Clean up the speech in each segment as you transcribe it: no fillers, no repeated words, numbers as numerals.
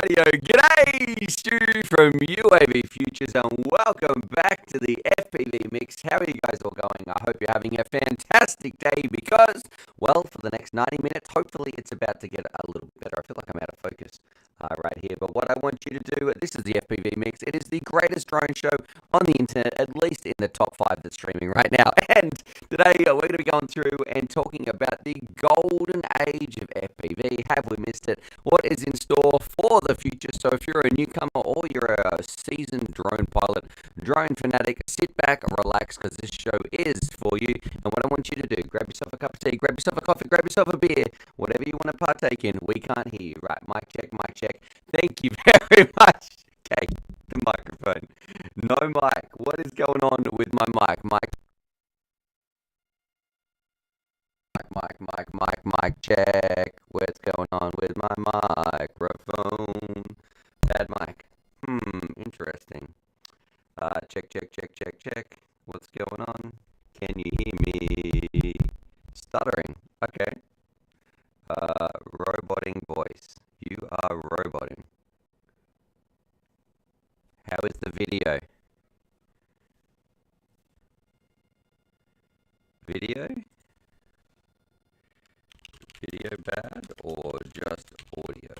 Radio. G'day, Stu from UAV Futures, and welcome back to the FPV Mix. How are you guys all going? I hope you're having a fantastic day because, well, for the next 90 minutes, hopefully it's about to get a little better. I feel like I'm out of focus right here, but what I want you to do, this is the FPV Mix. It is the greatest drone show on the internet, at least in the top 5 that's streaming right now. And today we're going to be going through and talking about the golden age of FPV. Have we missed it? What is in store for the future? So if you're a newcomer or you're a seasoned drone pilot, drone fanatic, sit back and relax because this show is for you. And what I want you to do, grab yourself a cup of tea, grab yourself a coffee, grab yourself a beer, whatever you want to partake in. We can't hear you, right? Mic check, mic check. Thank you very much. Okay, the microphone. No mic. What is going on with my mic? Mic check. What's going on with my microphone? Bad mic. Interesting. Check. What's going on? Can you hear me? Stuttering. Okay. Roboting voice. You are roboting. How is the video? Video bad or just audio?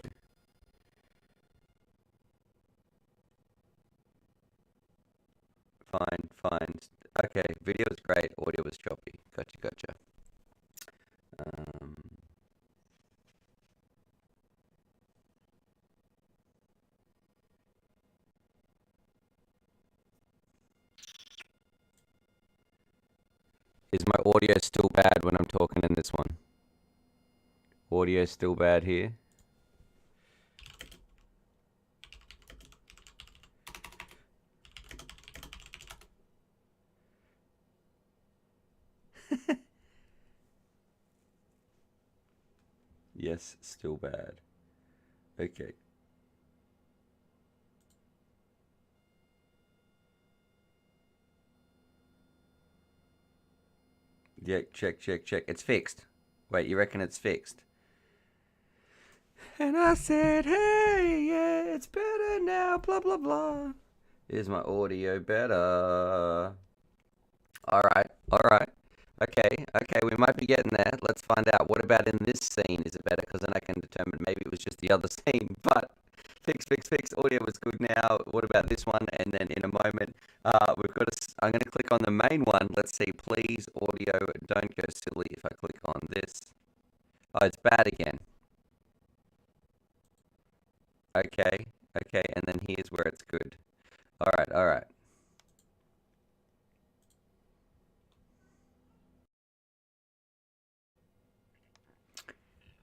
Fine. Okay, video is great, audio is choppy. Gotcha. Is my audio still bad when I'm talking in this one? Audio still bad here? Yes, still bad. Okay. Yeah, check. It's fixed. Wait, you reckon it's fixed? And I said, hey, yeah, it's better now, blah, blah, blah. Is my audio better? Alright. Okay, we might be getting there. Let's find out. What about in this scene? Is it better? Because then I can determine maybe it was just the other scene. But fix. Audio was good now. What about this one? And then in a moment, I'm going to click on the main one. Let's see. Please, audio, don't go silly if I click on this. Oh, it's bad again. Okay, and then here's where it's good. Alright.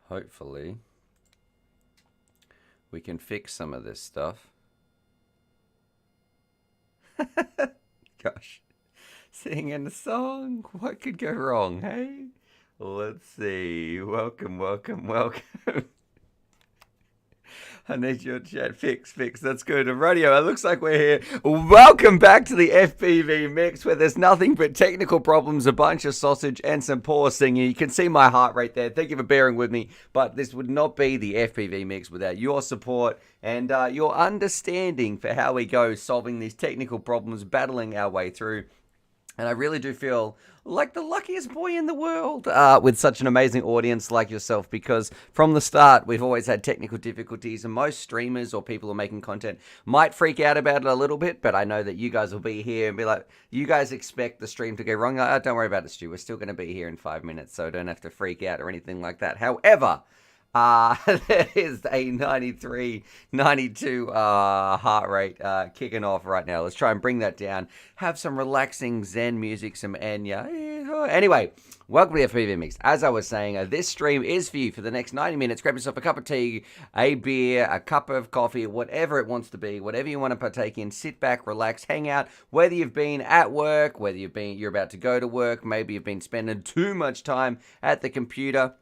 Hopefully, we can fix some of this stuff. Gosh, singing a song, what could go wrong, hey? Let's see, welcome. I need your chat fix. That's good. Radio, it looks like we're here. Welcome back to the FPV Mix, where there's nothing but technical problems, a bunch of sausage, and some poor singing. You can see my heart rate there. Thank you for bearing with me. But this would not be the FPV Mix without your support and your understanding for how we go solving these technical problems, battling our way through. And I really do feel like the luckiest boy in the world with such an amazing audience like yourself, because from the start, we've always had technical difficulties, and most streamers or people who are making content might freak out about it a little bit, but I know that you guys will be here and be like, you guys expect the stream to go wrong. Don't worry about it, Stu. We're still going to be here in 5 minutes, so don't have to freak out or anything like that. However, there is a 93, 92 heart rate kicking off right now. Let's try and bring that down. Have some relaxing Zen music, some Enya. Anyway, welcome to the FPV Mix. As I was saying, this stream is for you for the next 90 minutes. Grab yourself a cup of tea, a beer, a cup of coffee, whatever it wants to be, whatever you want to partake in. Sit back, relax, hang out. Whether you've been at work, whether you're about to go to work, maybe you've been spending too much time at the computer,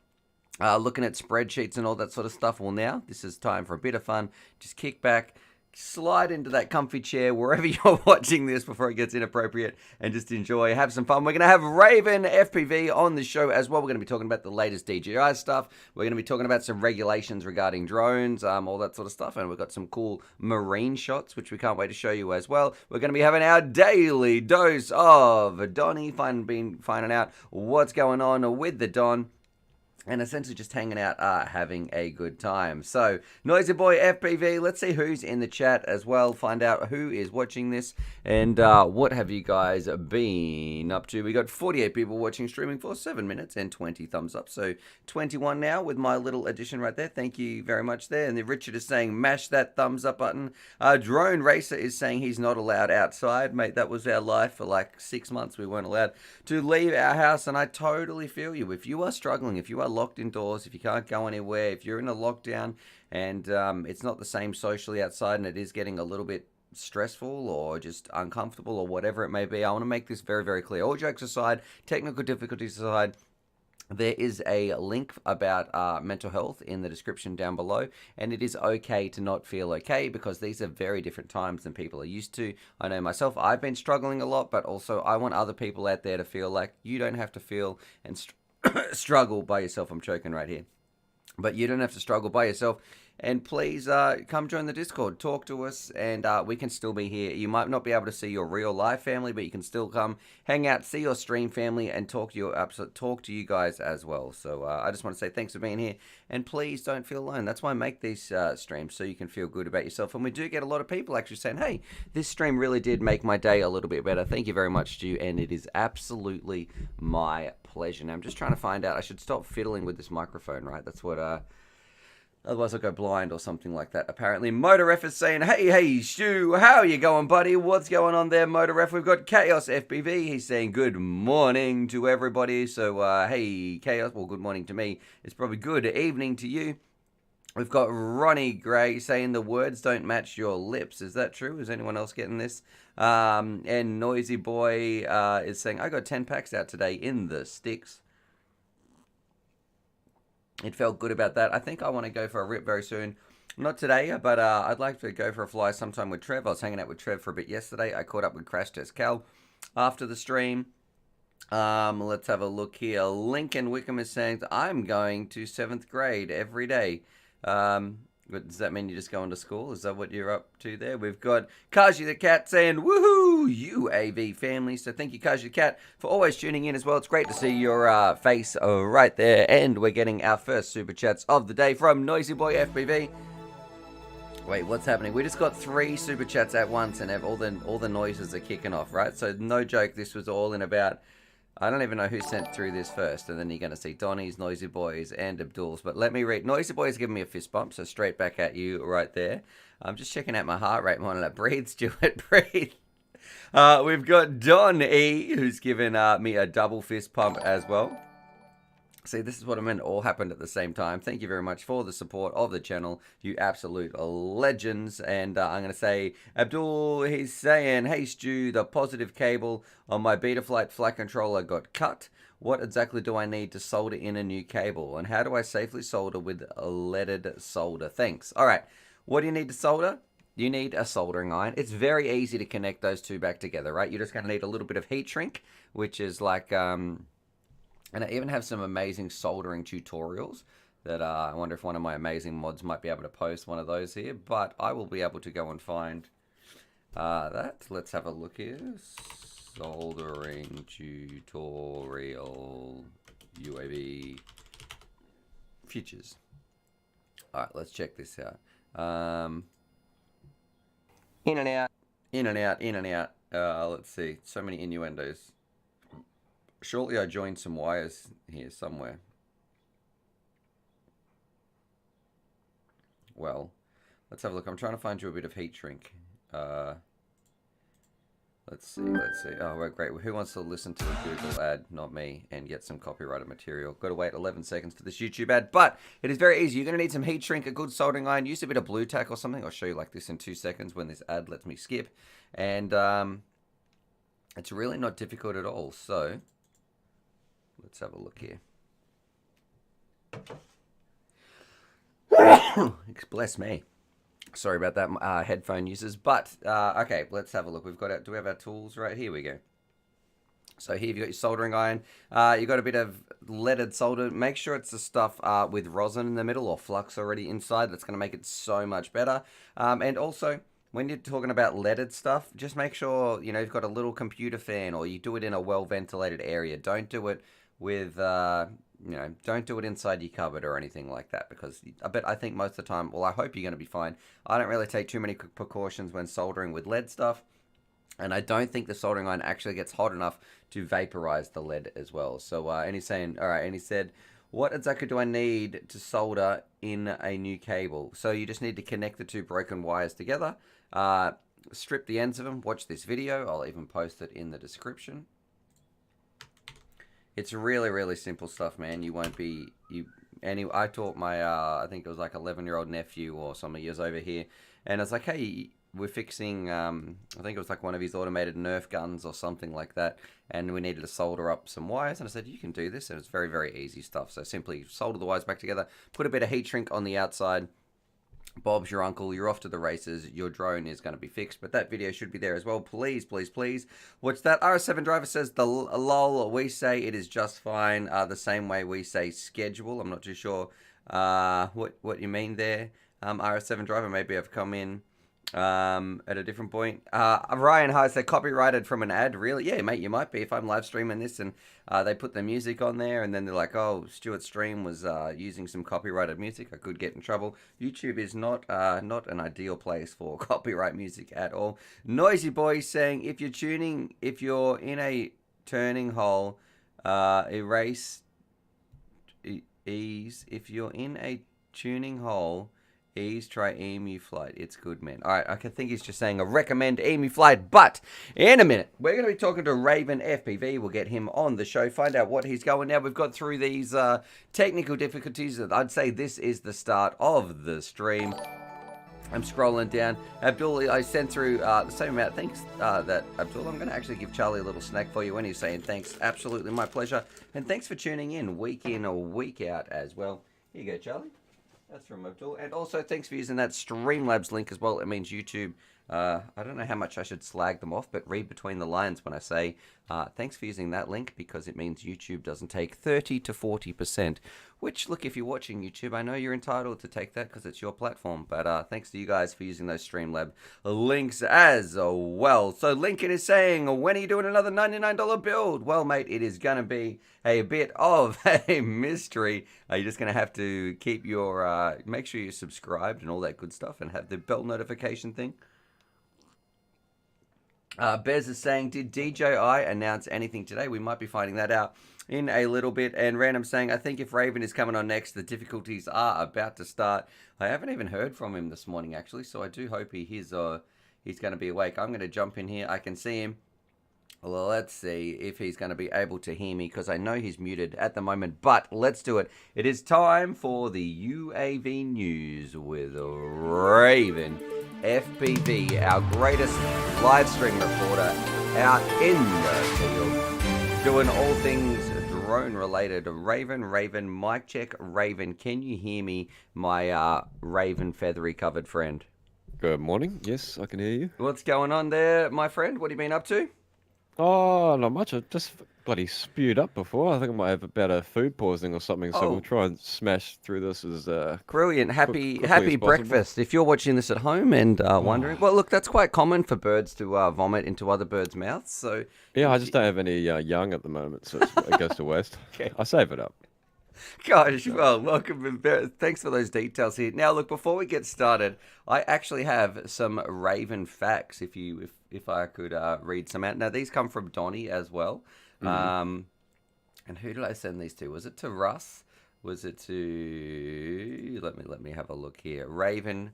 looking at spreadsheets and all that sort of stuff. Well, now this is time for a bit of fun. Just kick back, slide into that comfy chair wherever you're watching this before it gets inappropriate and just enjoy, have some fun. We're going to have Raven FPV on the show as well. We're going to be talking about the latest DJI stuff. We're going to be talking about some regulations regarding drones, all that sort of stuff. And we've got some cool marine shots, which we can't wait to show you as well. We're going to be having our daily dose of Donny, finding out what's going on with the Don. And essentially just hanging out, having a good time. So, Noisy Boy FPV, let's see who's in the chat as well. Find out who is watching this and what have you guys been up to. We got 48 people watching, streaming for 7 minutes and 20 thumbs up. So, 21 now with my little addition right there. Thank you very much there. And then Richard is saying, mash that thumbs up button. Drone Racer is saying he's not allowed outside. Mate, that was our life for like 6 months. We weren't allowed to leave our house. And I totally feel you. If you are struggling, if you are locked indoors, if you can't go anywhere, if you're in a lockdown and it's not the same socially outside and it is getting a little bit stressful or just uncomfortable or whatever it may be, I want to make this very, very clear. All jokes aside, technical difficulties aside, there is a link about mental health in the description down below, and it is okay to not feel okay because these are very different times than people are used to. I know myself, I've been struggling a lot, but also I want other people out there to feel like you don't have to feel and struggle by yourself. I'm choking right here. But you don't have to struggle by yourself. And please come join the Discord. Talk to us, and we can still be here. You might not be able to see your real life family, but you can still come hang out, see your stream family, and talk to you guys as well. So I just want to say thanks for being here, and please don't feel alone. That's why I make these streams, so you can feel good about yourself. And we do get a lot of people actually saying, hey, this stream really did make my day a little bit better. Thank you very much, Stu, and it is absolutely my pleasure. Now I'm just trying to find out. I should stop fiddling with this microphone, right? That's what otherwise I'll go blind or something like that. Apparently, MotorRef is saying, hey, Stu, how are you going, buddy? What's going on there, MotorRef? We've got Chaos FPV. He's saying good morning to everybody. So, hey, Chaos. Well, good morning to me. It's probably good evening to you. We've got Ronnie Gray saying the words don't match your lips. Is that true? Is anyone else getting this? And Noisy Boy is saying, I got 10 packs out today in the sticks. It felt good about that. I think I want to go for a rip very soon. Not today, but I'd like to go for a fly sometime with Trev. I was hanging out with Trev for a bit yesterday. I caught up with Crash Test Cal after the stream. Let's have a look here. Lincoln Wickham is saying, I'm going to 7th grade every day. Does that mean you're just going to school? Is that what you're up to there? We've got Kaji the Cat saying, woohoo, UAV family. So thank you, Kaji the Cat, for always tuning in as well. It's great to see your face right there. And we're getting our first super chats of the day from Noisy Boy FPV. Wait, what's happening? We just got 3 super chats at once and all the noises are kicking off, right? So no joke, this was all in about... I don't even know who sent through this first, and then you're going to see Donny's, Noisy Boy's, and Abdul's. But let me read. Noisy Boy's giving me a fist bump, so straight back at you right there. I'm just checking out my heart rate monitor. Breathe, Stuart, breathe. We've got Don E, who's given me a double fist pump as well. See, this is what I meant. It all happened at the same time. Thank you very much for the support of the channel, you absolute legends. And I'm going to say, Abdul, he's saying, hey, Stu, the positive cable on my Betaflight flight controller got cut. What exactly do I need to solder in a new cable? And how do I safely solder with a leaded solder? Thanks. All right. What do you need to solder? You need a soldering iron. It's very easy to connect those two back together, right? You're just going to need a little bit of heat shrink, which is like... And I even have some amazing soldering tutorials that I wonder if one of my amazing mods might be able to post one of those here. But I will be able to go and find that. Let's have a look here. Soldering tutorial UAV features. All right, let's check this out. In and out, in and out, in and out. Let's see. So many innuendos. Shortly, I joined some wires here somewhere. Well, let's have a look. I'm trying to find you a bit of heat shrink. Let's see. Oh, well, great. Who wants to listen to a Google ad, not me, and get some copyrighted material? Got to wait 11 seconds for this YouTube ad, but it is very easy. You're going to need some heat shrink, a good soldering iron, use a bit of blue tack or something. I'll show you like this in 2 seconds when this ad lets me skip. And it's really not difficult at all. So... let's have a look here. Bless me. Sorry about that, headphone users. But, okay, let's have a look. Do we have our tools right here? We go. So here you've got your soldering iron. You've got a bit of leaded solder. Make sure it's the stuff with rosin in the middle or flux already inside. That's going to make it so much better. And also, when you're talking about leaded stuff, just make sure, you've got a little computer fan or you do it in a well-ventilated area. Don't do it with, don't do it inside your cupboard or anything like that because I think most of the time, well, I hope you're going to be fine. I don't really take too many precautions when soldering with lead stuff. And I don't think the soldering iron actually gets hot enough to vaporize the lead as well. So, and he's saying, all right, and he said, what exactly do I need to solder in a new cable? So you just need to connect the two broken wires together, strip the ends of them, watch this video. I'll even post it in the description. It's really, really simple stuff, man. You won't be, I taught my, I think it was like 11-year-old nephew or something, he was over here, and I was like, hey, we're fixing, I think it was like one of his automated Nerf guns or something like that, and we needed to solder up some wires, and I said, you can do this, and it's very, very easy stuff. So simply solder the wires back together, put a bit of heat shrink on the outside, Bob's your uncle, you're off to the races, your drone is going to be fixed. But that video should be there as well. Please, please, please watch that. RS7 Driver says, the lol, we say it is just fine, the same way we say schedule. I'm not too sure what you mean there. RS7 Driver, maybe I've come in at a different point. Ryan High said, copyrighted from an ad. Really? Yeah, mate, you might be. If I'm live streaming this and they put the music on there and then they're like, oh, Stuart's stream was using some copyrighted music, I could get in trouble. YouTube is not an ideal place for copyright music at all. Noisy Boy saying, if you're in a turning hole, erase ease. If you're in a tuning hole, try Emu Flight. It's good, man. All right, I can think he's just saying I recommend Emu Flight, but in a minute, we're going to be talking to Raven FPV. We'll get him on the show, find out what he's going. Now, we've got through these technical difficulties. I'd say this is the start of the stream. I'm scrolling down. Abdul, I sent through the same amount of thanks that Abdul. I'm going to actually give Charlie a little snack for you when he's saying thanks. Absolutely my pleasure. And thanks for tuning in or week out as well. Here you go, Charlie. That's from Abdul. And also, thanks for using that Streamlabs link as well. It means YouTube, I don't know how much I should slag them off, but read between the lines when I say thanks for using that link, because it means YouTube doesn't take 30 to 40%. Which, look, if you're watching YouTube, I know you're entitled to take that because it's your platform. But thanks to you guys for using those Streamlab links as well. So Lincoln is saying, when are you doing another $99 build? Well, mate, it is going to be a bit of a mystery. You're just going to have to keep your, make sure you're subscribed and all that good stuff and have the bell notification thing. Bez is saying, did DJI announce anything today? We might be finding that out in a little bit. And Random saying, I think if Raven is coming on next, the difficulties are about to start. I haven't even heard from him this morning, actually, so I do hope he's going to be awake. I'm going to jump in here. I can see him. Well, let's see if he's going to be able to hear me, because I know he's muted at the moment, but let's do it. It is time for the UAV news with Raven FPV, our greatest live stream reporter out in the field, doing all things drone related. Raven, mic check. Raven, can you hear me, my Raven feathery covered friend? Good morning. Yes, I can hear you. What's going on there, my friend? What have you been up to? Oh, not much. I just bloody spewed up before. I think I might have about a food poisoning or something, so we'll try and smash through this as brilliant. Happy quickly as breakfast. If you're watching this at home and wondering, well, look, that's quite common for birds to vomit into other birds' mouths. So yeah, I just don't have any young at the moment, so it goes to waste. Okay. I save it up. Gosh, well, welcome. Thanks for those details here. Now, look, before we get started, I actually have some Raven facts. If I could read some out. Now, these come from Donny as well. And who did I send these to? Was it to Russ? Was it to? Let me have a look here. Raven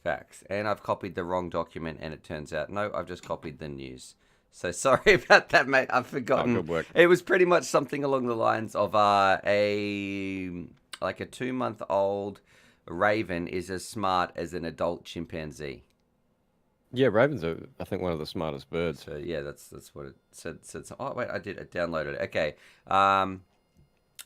facts, and I've copied the wrong document, and it turns out no, I've just copied the news. So sorry about that, mate. I've forgotten. Oh, good work. It was pretty much something along the lines of a 2-month-old raven is as smart as an adult chimpanzee. Yeah, ravens are, I think, one of the smartest birds. So yeah, that's what it said. Oh wait, I downloaded it. Okay.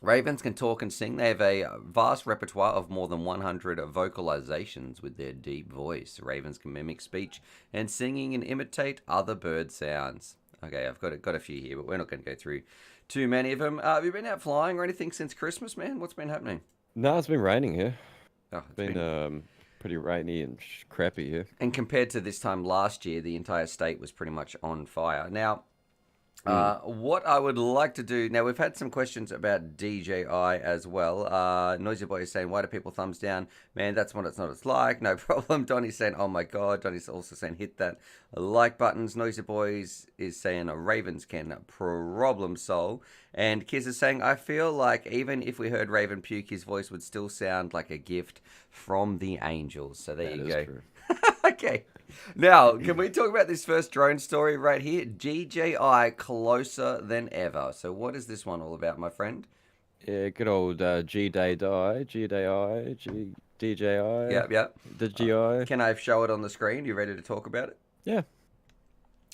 Ravens can talk and sing. They have a vast repertoire of more than 100 vocalizations with their deep voice. Ravens can mimic speech and singing and imitate other bird sounds. Okay, I've got a few here, but we're not going to go through too many of them. Have you been out flying or anything since Christmas, man? What's been happening? No, it's been raining here. Oh, It's been pretty rainy and crappy here. And compared to this time last year, the entire state was pretty much on fire. Now, what I would like to do now, we've had some questions about DJI as well. Noisy Boy is saying, "Why do people thumbs down?" Man, that's what it's not. It's like no problem. Donny's saying, "Oh my god." Donny's also saying, "Hit that like buttons." Noisy Boys is saying, "Ravens can problem solve." And Kiz is saying, "I feel like even if we heard Raven puke, his voice would still sound like a gift from the angels." So there you go. True. Okay. Now, can we talk about this first drone story right here? DJI closer than ever. So what is this one all about, my friend? Yeah, good old G-Day Die, G-Day-I, DJI, Yep, yep. DJI. Can I show it on the screen? You ready to talk about it? Yeah.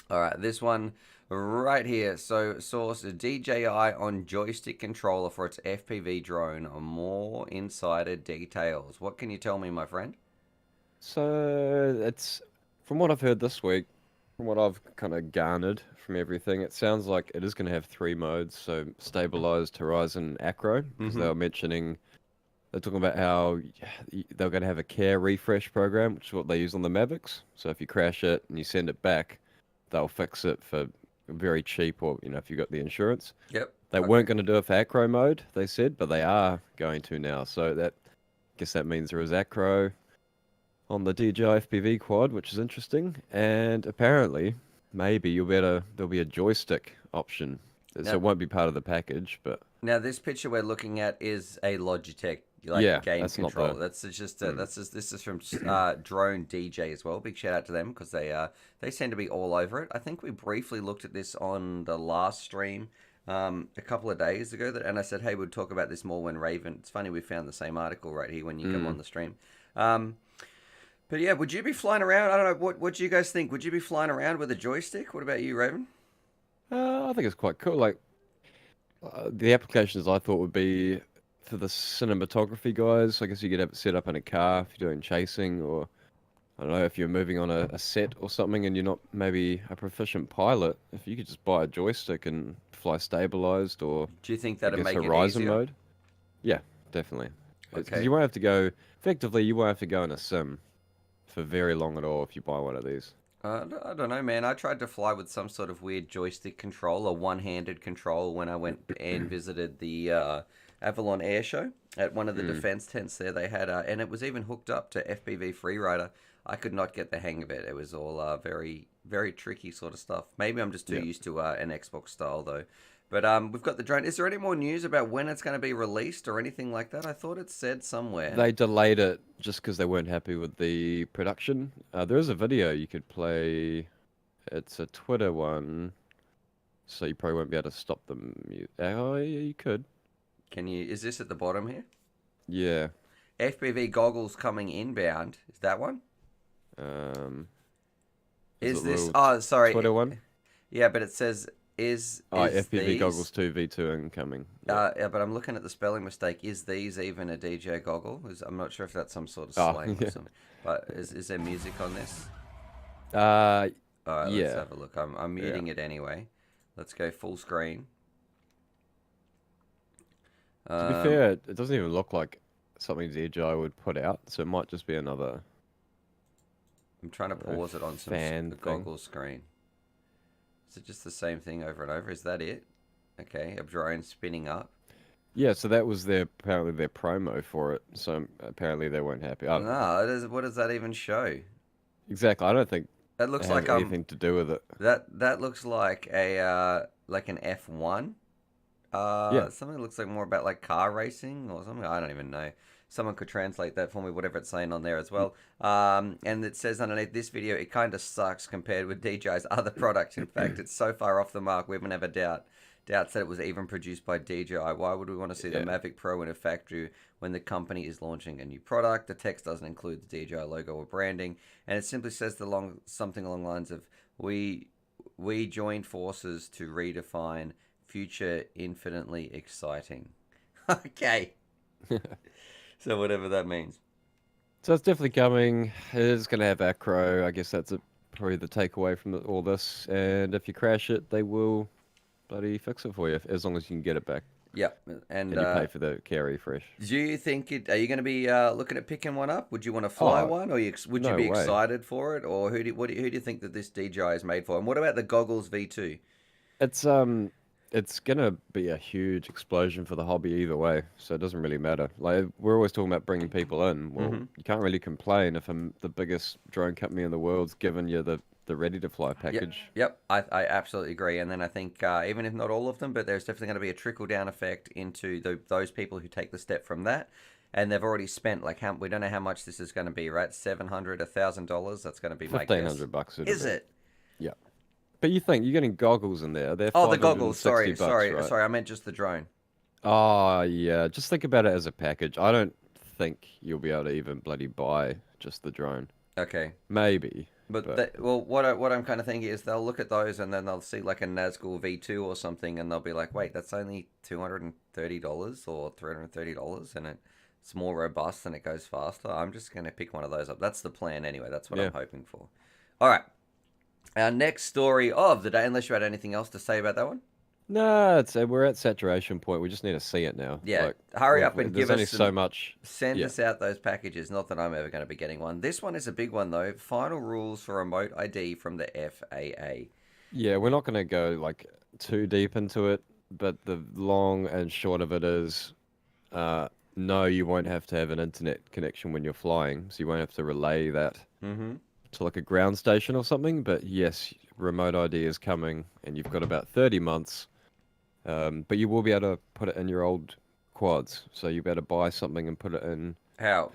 All right, this one right here. So, source DJI on joystick controller for its FPV drone. More insider details. What can you tell me, my friend? So it's from what I've heard this week, from what I've kind of garnered from everything, it sounds like it is going to have three modes. So stabilized, horizon, acro, because they were mentioning they're talking about how they're going to have a care refresh program, which is what they use on the Mavics. So if you crash it and you send it back, they'll fix it for very cheap, or if you got the insurance. Yep. They weren't going to do it for acro mode, they said, but they are going to now. So that guess that means there is acro on the DJI FPV quad, which is interesting. And apparently, maybe there'll be a joystick option. So it won't be part of the package, but now this picture we're looking at is a Logitech game that's controller. not the... This is from Drone DJ as well. Big shout out to them because they seem to be all over it. I think we briefly looked at this on the last stream a couple of days ago, and I said, hey, we'll talk about this more when Raven. It's funny we found the same article right here when you come on the stream. But yeah, would you be flying around? I don't know. What do you guys think? Would you be flying around with a joystick? What about you, Raven? I think it's quite cool. Like the applications I thought would be for the cinematography guys. I guess you could have it set up in a car if you're doing chasing, or I don't know, if you're moving on a set or something and you're not maybe a proficient pilot. If you could just buy a joystick and fly stabilized, or Do you think that'd make it horizon easier? mode. Yeah, definitely. 'Cause Okay. you won't have to go. Effectively, you won't have to go in a sim for very long at all if you buy one of these. I don't know, man. I tried to fly with some sort of weird joystick control, a one-handed control, when I went and visited the Avalon Air Show at one of the defense tents there. They had, and it was even hooked up to FPV Freerider. I could not get the hang of it. It was all very, very tricky sort of stuff. Maybe I'm just too used to an Xbox style though. But we've got the drone. Is there any more news about when it's going to be released or anything like that? I thought it said somewhere. They delayed it just because they weren't happy with the production. There is a video you could play. It's a Twitter one, so you probably won't be able to stop them. Oh, yeah, you could. Can you? Is this at the bottom here? Yeah. FPV goggles coming inbound. Is that one? Is it this? little Oh, sorry. Twitter one? Yeah, but it says is FPV these, goggles 2 V2 incoming. yeah, but I'm looking at the spelling mistake. Is these even a DJ goggle? I'm not sure if that's some sort of slang or something. But is there music on this? All right, let's have a look. I'm muting it anyway. Let's go full screen. To be fair, it doesn't even look like something DJI would put out, so it might just be another... I'm trying to pause it on some goggle screen. Is it just the same thing over and over? Is that it? Okay, a drone spinning up. Yeah, so that was apparently their promo for it. So apparently they weren't happy. No, what does that even show? Exactly, I don't think that looks it has like anything to do with it. That looks like a like an F1. Something that looks like more about like car racing or something. I don't even know. Someone could translate that for me, whatever it's saying on there as well. And it says underneath this video, it kind of sucks compared with DJI's other products. In fact, it's so far off the mark, we haven't ever doubts that it was even produced by DJI. Why would we want to see the Mavic Pro in a factory when the company is launching a new product? The text doesn't include the DJI logo or branding, and it simply says something along the lines of, we joined forces to redefine future infinitely exciting. Okay. So whatever that means. So it's definitely coming. It is going to have acro. I guess that's probably the takeaway from all this. And if you crash it, they will bloody fix it for you as long as you can get it back Yep. And and you pay for the carry fresh. do you think are you going to be looking at picking one up? Would you want to fly Oh, one, or would you no be way. excited for it, or who do you think that this DJI is made for? And what about the goggles V2? It's gonna be a huge explosion for the hobby either way, so it doesn't really matter. Like we're always talking about bringing people in. Well, you can't really complain if the biggest drone company in the world's given you the ready to fly package. Yep, I absolutely agree. And then I think even if not all of them, but there's definitely going to be a trickle down effect into those people who take the step from that, and they've already spent we don't know how much this is going to be, right? $700, $1,000. That's going to be my guess. $1,500. Is it? Yeah. But you think you're getting goggles in there? They're Oh, the goggles. Sorry, $560, sorry, right? sorry. I meant just the drone. Oh yeah. Just think about it as a package. I don't think you'll be able to even bloody buy just the drone. Okay. Maybe. But what I'm kind of thinking is they'll look at those and then they'll see like a Nazgul V2 or something, and they'll be like, wait, that's only $230 or $330, and it's more robust and it goes faster. I'm just going to pick one of those up. That's the plan anyway. That's what I'm hoping for. All right. Our next story of the day, unless you had anything else to say about that one. No, we're at saturation point. We just need to see it now. Yeah, Like, hurry up and give there's only us so much. Send us out those packages. Not that I'm ever going to be getting one. This one is a big one though. Final rules for remote ID from the FAA. Yeah, we're not going to go like too deep into it, but the long and short of it is, no, you won't have to have an internet connection when you're flying, so you won't have to relay that to like a ground station or something. But yes, remote ID is coming, and you've got about 30 months. But you will be able to put it in your old quads, so you better buy something and put it in. How?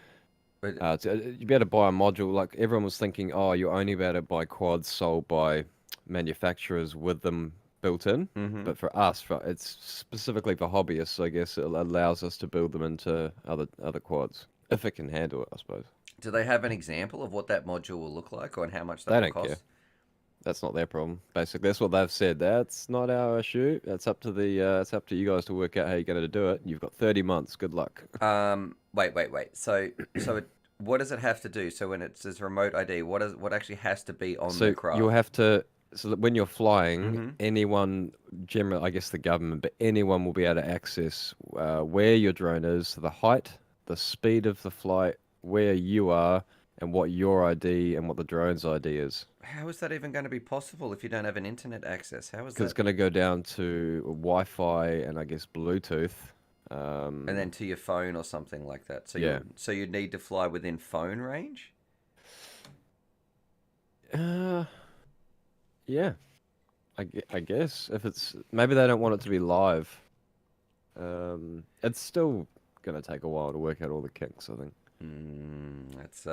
You better buy a module. Like everyone was thinking, oh, you're only be able to buy quads sold by manufacturers with them built in. But for us, it's specifically for hobbyists. So I guess it allows us to build them into other quads if it can handle it, I suppose. Do they have an example of what that module will look like, or how much They that will don't cost? care. That's not their problem. Basically, that's what they've said. That's not our issue. That's up to it's up to you guys to work out how you're going to do it. You've got 30 months. Good luck. Wait. What does it have to do? So when it says remote ID, what actually has to be on the craft? You'll have to. So that when you're flying, anyone, generally, I guess the government, but anyone will be able to access where your drone is, the height, the speed of the flight, where you are, and what your ID and what the drone's ID is. How is that even going to be possible if you don't have an internet access? How is that? Because it's going to go down to Wi-Fi and I guess Bluetooth. And then to your phone or something like that. So yeah. So you'd need to fly within phone range? Yeah. I guess if it's maybe they don't want it to be live. It's still going to take a while to work out all the kinks, I think. That's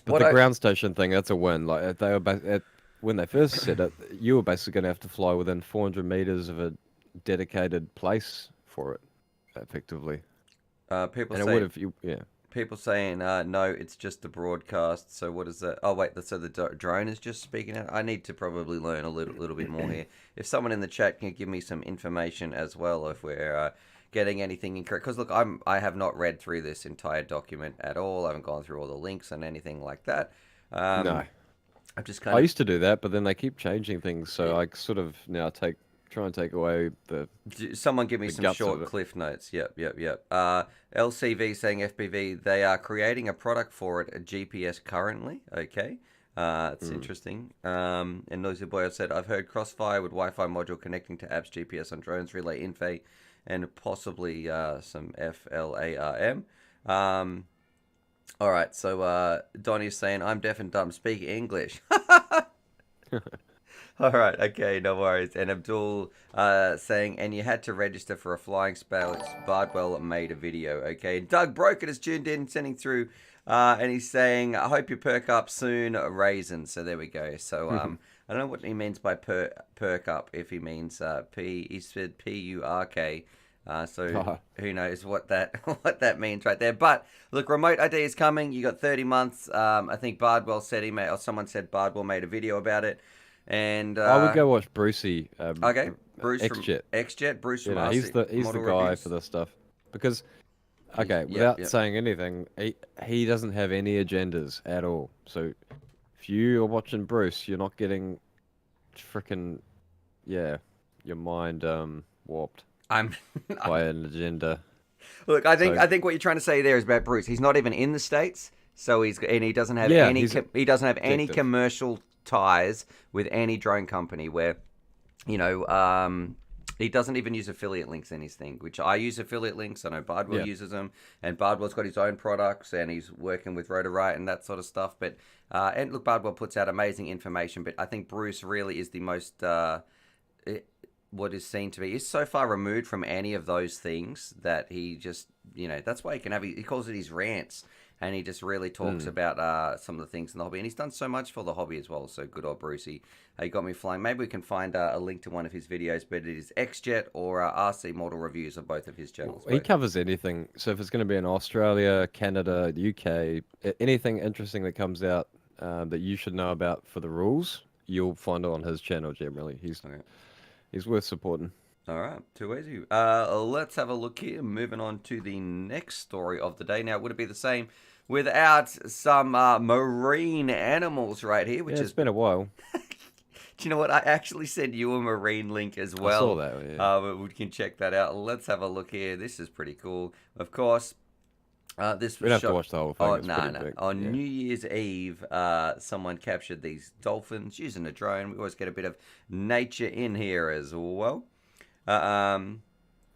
But the ground station thing, that's a win. Like if they were when they first said it, you were basically going to have to fly within 400 meters of a dedicated place for it, effectively. People saying no, it's just the broadcast. So what is that? Oh wait, so the drone is just speaking out. I need to probably learn a little bit more here. If someone in the chat can give me some information as well, if we're getting anything incorrect, because look, I have not read through this entire document at all. I haven't gone through all the links and anything like that. No, I'm just I used to do that, but then they keep changing things, so I sort of now try and take away the. Someone give me some short cliff notes. Yep. LCV saying FPV, they are creating a product for it, a GPS currently. Okay. It's interesting. And Noisy Boy said, I've heard Crossfire with Wi-Fi module connecting to apps, GPS on drones, relay info, and possibly some FLARM. All right, so Donny's saying, I'm deaf and dumb, speak English. All right, okay, no worries. And Abdul saying, and you had to register for a flying spell. Bardwell made a video, okay. Doug Broken is tuned in, sending through, and he's saying, I hope you perk up soon, raisin. So there we go. So I don't know what he means by perk up, if he means he said P-U-R-K. So who knows what that means right there. But look, remote ID is coming. You got 30 months. I think Bardwell said someone said Bardwell made a video about it. And I would go watch Brucey. okay, Bruce from XJet. XJet, Bruce from He's RC the Model guy Reviews. for this stuff because okay, Yep, without yep. saying anything, he doesn't have any agendas at all. So if you are watching Bruce, you're not getting freaking your mind warped I'm by an agenda. Look, So I think what you're trying to say there is about Bruce. He's not even in the States, so he doesn't have yeah, any he's he doesn't have any objective. commercial ties with any drone company where, you know, he doesn't even use affiliate links in his thing, which I use affiliate links. I know Bardwell Yeah. uses them, and Bardwell's got his own products, and he's working with Rotorite and that sort of stuff. But and look, Bardwell puts out amazing information, but I think Bruce really is the most what is seen to be is so far removed from any of those things that he just, you know, that's why he can have, he calls it his rants, and he just really talks about some of the things in the hobby, and he's done so much for the hobby as well. So good old Brucey. He got me flying. Maybe we can find a link to one of his videos, but it is XJet or RC Model Reviews of both of his channels. He covers anything. So if it's going to be in Australia, Canada, the UK, anything interesting that comes out that you should know about for the rules, you'll find it on his channel generally. He's worth supporting. All right, too easy. Let's have a look here. Moving on to the next story of the day. Now, would it be the same without some marine animals right here? Which It's been a while. Do you know what? I actually sent you a marine link as well. I saw that. Yeah. But we can check that out. Let's have a look here. This is pretty cool. Of course, this We was don't have to watch the whole thing. It's pretty big. On New Year's Eve, someone captured these dolphins using a drone. We always get a bit of nature in here as well.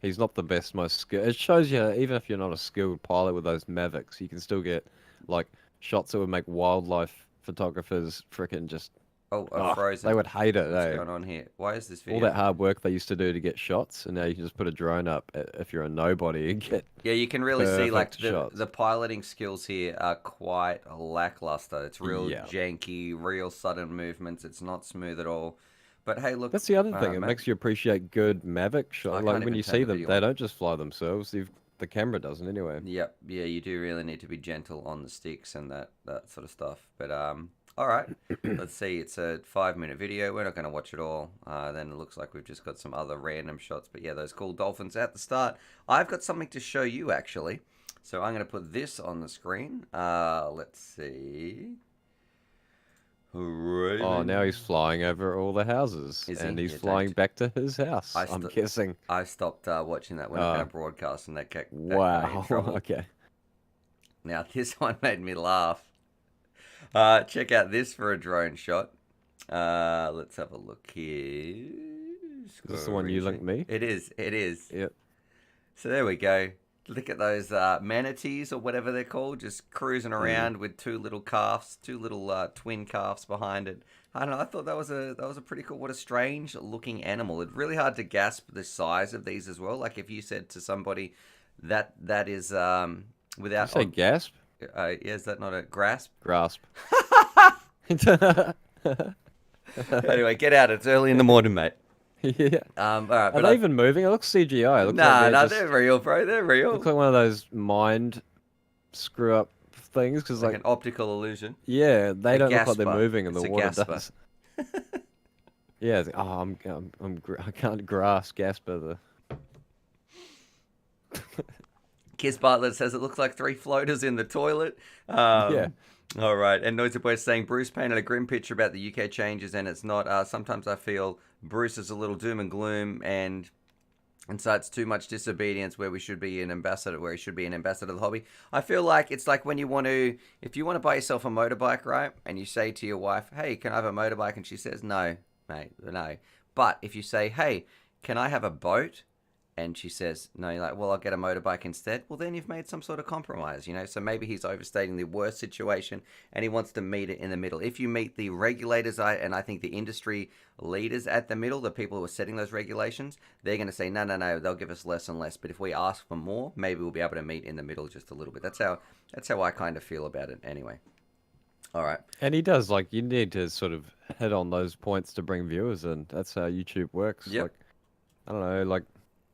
He's not the best, most skilled. It shows you, even if you're not a skilled pilot with those Mavics, you can still get like shots that would make wildlife photographers freaking just. Frozen. They would hate it. What's going on here? Why is this video? All that hard work they used to do to get shots, and now you can just put a drone up if you're a nobody and get. Yeah, you can really see like shots. the piloting skills here are quite lackluster. It's real janky, real sudden movements. It's not smooth at all. But hey, look. That's the other thing. It makes you appreciate good Mavic shots. Like when you see them, they don't just fly themselves. The camera doesn't anyway. Yep. Yeah, you do really need to be gentle on the sticks and that sort of stuff. But all right, let's see. It's a 5-minute video. We're not going to watch it all. Then it looks like we've just got some other random shots. But yeah, those cool dolphins at the start. I've got something to show you, actually. So I'm going to put this on the screen. Let's see. Raven. Oh, now he's flying over all the houses. He's flying back to his house, I'm guessing. I stopped watching that when I was going to broadcast, and that got wow. Okay. Now, this one made me laugh. Check out this for a drone shot. Let's have a look here. Is this the one you linked me? It is. It is. Yep. So there we go. Look at those manatees or whatever they're called, just cruising around with two little twin calves behind it. I don't know. I thought that was a pretty cool. What a strange looking animal. It's really hard to grasp the size of these as well. Like if you said to somebody that is without. Did you say gasp? Yeah, is that not a grasp? Grasp. Anyway, get out. It's early in the morning, mate. Yeah. All right. Are they even moving? It looks CGI. It looks they're real, bro. They're real. Looks like one of those mind screw up things because like an optical illusion. Yeah, they don't look like they're moving, and the water gasper. does. Yeah. It's like, I can't grasp Gasper. Kiss Bartlett says it looks like 3 floaters in the toilet. Yeah. All right. And Noisy Boy saying Bruce painted a grim picture about the UK changes, and it's not. Sometimes I feel Bruce is a little doom and gloom, and so it's too much disobedience where we should be an ambassador, where he should be an ambassador of the hobby. I feel like it's like when if you want to buy yourself a motorbike, right? And you say to your wife, hey, can I have a motorbike? And she says, no, mate, no. But if you say, hey, can I have a boat? And she says, no, you're like, well, I'll get a motorbike instead. Well, then you've made some sort of compromise, you know? So maybe he's overstating the worst situation and he wants to meet it in the middle. If you meet the regulators, and I think the industry leaders at the middle, the people who are setting those regulations, they're going to say, no, they'll give us less and less. But if we ask for more, maybe we'll be able to meet in the middle just a little bit. That's how I kind of feel about it anyway. All right. And he does, like, you need to sort of hit on those points to bring viewers in. That's how YouTube works. Yep. Like, I don't know, like,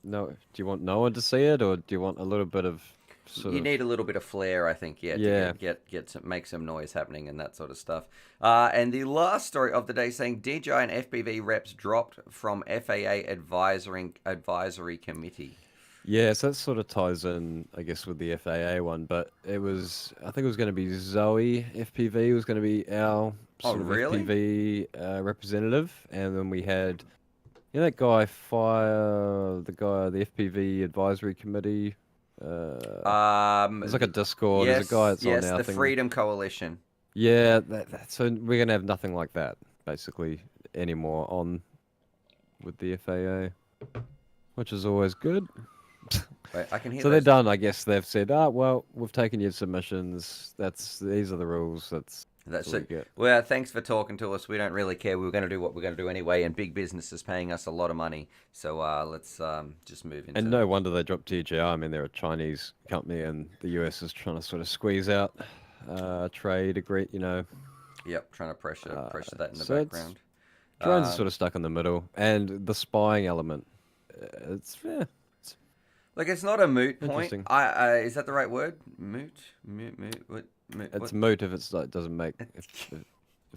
no, do you want no one to see it, or do you want a little bit of You need a little bit of flair, I think, Yeah. to make some noise happening and that sort of stuff. And the last story of the day saying DJI and FPV reps dropped from FAA advisory committee. Yeah, so that sort of ties in, I guess, with the FAA one, but I think it was going to be Zoe FPV was going to be our sort of really? FPV representative, and then we had, that guy, the FPV advisory committee. It's like a Discord. There's a guy that's on our the thing. Freedom Coalition. Yeah, so we're going to have nothing like that, basically, anymore on with the FAA, which is always good. Wait, I can hear So they're done, I guess. They've said, well, we've taken your submissions. These are the rules. That's what we get. Well, thanks for talking to us. We don't really care. We were going to do what we're going to do anyway, and big business is paying us a lot of money. So let's just move into. And no wonder they dropped DJI. I mean, they're a Chinese company, and the US is trying to sort of squeeze out trade agree. Yep, trying to pressure that in the background. Drones are sort of stuck in the middle, and the spying element. Like, it's not a moot point. Is that the right word? Moot. It's moot if it doesn't make. If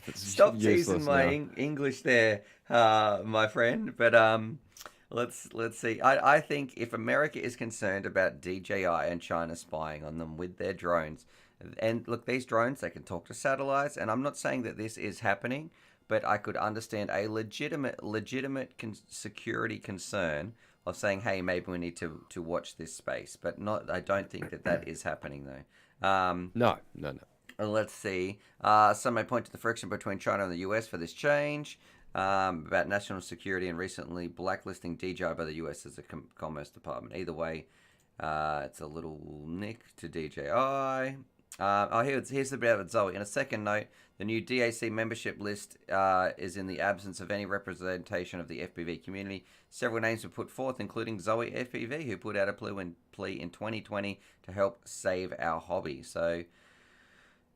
it's Stop teasing my English there, my friend. But let's see. I think if America is concerned about DJI and China spying on them with their drones, and look, these drones, they can talk to satellites, and I'm not saying that this is happening, but I could understand a legitimate security concern of saying, hey, maybe we need to watch this space, but not. I don't think that is happening though. No. Let's see. Some may point to the friction between China and the US for this change about national security and recently blacklisting DJI by the US as a Commerce Department. Either way, it's a little nick to DJI. Here's the bit about Zoe. In a second note, the new DAC membership list is in the absence of any representation of the FPV community. Several names were put forth, including Zoe FPV, who put out a plea in 2020 to help save our hobby. So,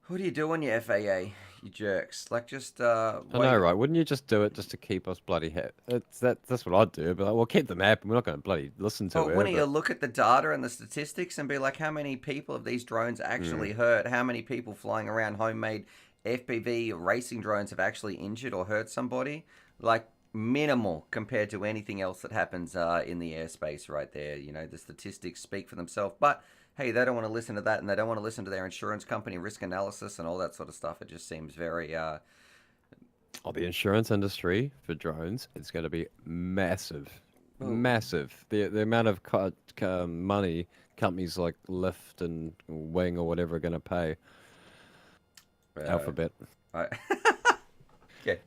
what are you doing, you FAA, you jerks? Like, just I know, right? Wouldn't you just do it just to keep us bloody happy? That's what I'd do. But we'll keep them happy. We're not going to bloody listen to it. Wouldn't you look at the data and the statistics and be like, how many people have these drones actually hurt? How many people flying around homemade FPV racing drones have actually injured or hurt somebody? Like, minimal compared to anything else that happens in the airspace right there. The statistics speak for themselves. But hey, they don't want to listen to that, and they don't want to listen to their insurance company risk analysis and all that sort of stuff. It just seems very... the insurance industry for drones is going to be massive. Ooh. Massive. The amount of money companies like Lyft and Wing or whatever are going to pay. Alphabet. Okay.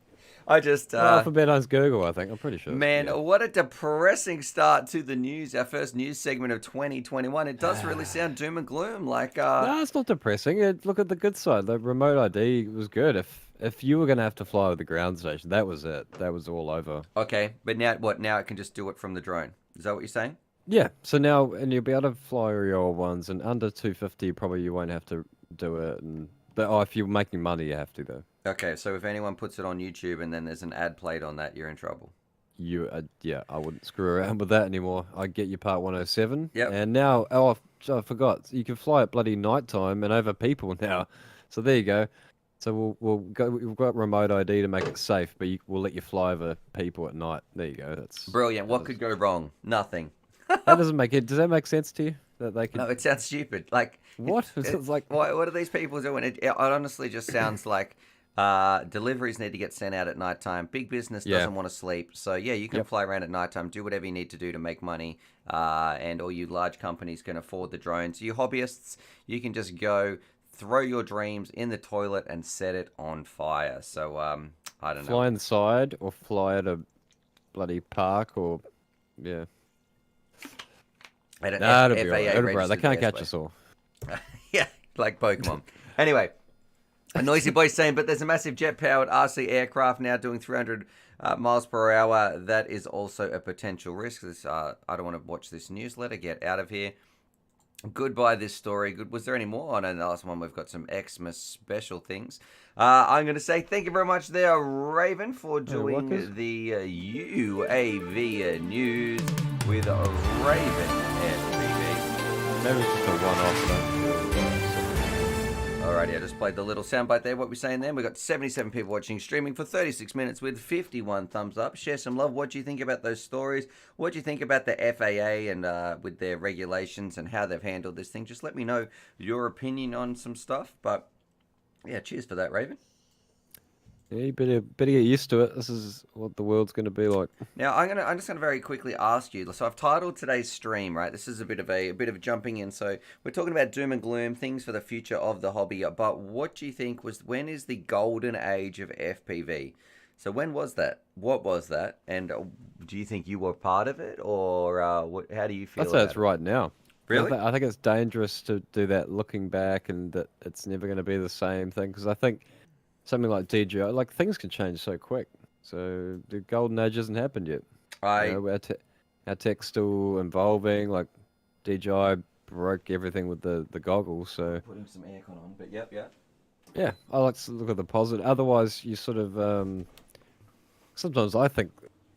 I just... Alphabet owns Google, I think. I'm pretty sure. Man, what a depressing start to the news. Our first news segment of 2021. It does really sound doom and gloom. Like, no, it's not depressing. Look at the good side. The remote ID was good. If you were going to have to fly with the ground station, that was it. That was all over. Okay, but now what? Now it can just do it from the drone. Is that what you're saying? Yeah. So now, and you'll be able to fly your old ones, and under 250, probably you won't have to do it. But if you're making money, you have to, though. Okay, so if anyone puts it on YouTube and then there's an ad played on that, you're in trouble. Yeah, I wouldn't screw around with that anymore. I'd get your Part 107. Yep. And now, I forgot. You can fly at bloody nighttime and over people now. So there you go. So we've got remote ID to make it safe, but we'll let you fly over people at night. There you go. That's brilliant. What could go wrong? Nothing. That doesn't make it. Does that make sense to you? That they can... No, it sounds stupid. Like what? It's like what are these people doing? It honestly just sounds like deliveries need to get sent out at nighttime. Big business doesn't want to sleep, so yeah, you can fly around at nighttime, do whatever you need to do to make money. And all you large companies can afford the drones. You hobbyists, you can just go throw your dreams in the toilet and set it on fire. So I don't know. Fly inside or fly at a bloody park or yeah. It'll be right. They can't catch us all. Yeah, like Pokemon. Anyway, a noisy boy saying, but there's a massive jet-powered RC aircraft now doing 300 miles per hour. That is also a potential risk. I don't want to watch this newsletter. Get out of here. Goodbye this story. Good. Was there any more? On the last one, we've got some Xmas special things. I'm going to say thank you very much there, Raven, for doing the UAV news with Raven FPV. Maybe it's just a one-off. Alrighty, I just played the little soundbite there. What we're saying there, we got 77 people watching, streaming for 36 minutes with 51 thumbs up. Share some love. What do you think about those stories? What do you think about the FAA and with their regulations and how they've handled this thing? Just let me know your opinion on some stuff. But yeah, cheers for that, Raven. Yeah, you better get used to it. This is what the world's going to be like. Now, I'm just gonna very quickly ask you. So I've titled today's stream, right? This is a bit of jumping in. So we're talking about doom and gloom, things for the future of the hobby. But what do you think when is the golden age of FPV? So when was that? What was that? And do you think you were part of it, or how do you feel? I'd say it's right now. Really? I think it's dangerous to do that looking back, and that it's never going to be the same thing. Because I think something like DJI, like things can change so quick. So the golden age hasn't happened yet. Our tech's still evolving. Like DJI broke everything with the goggles. So putting some aircon on, but yep. Yeah, I like to look at the positive. Otherwise, you sort of sometimes I think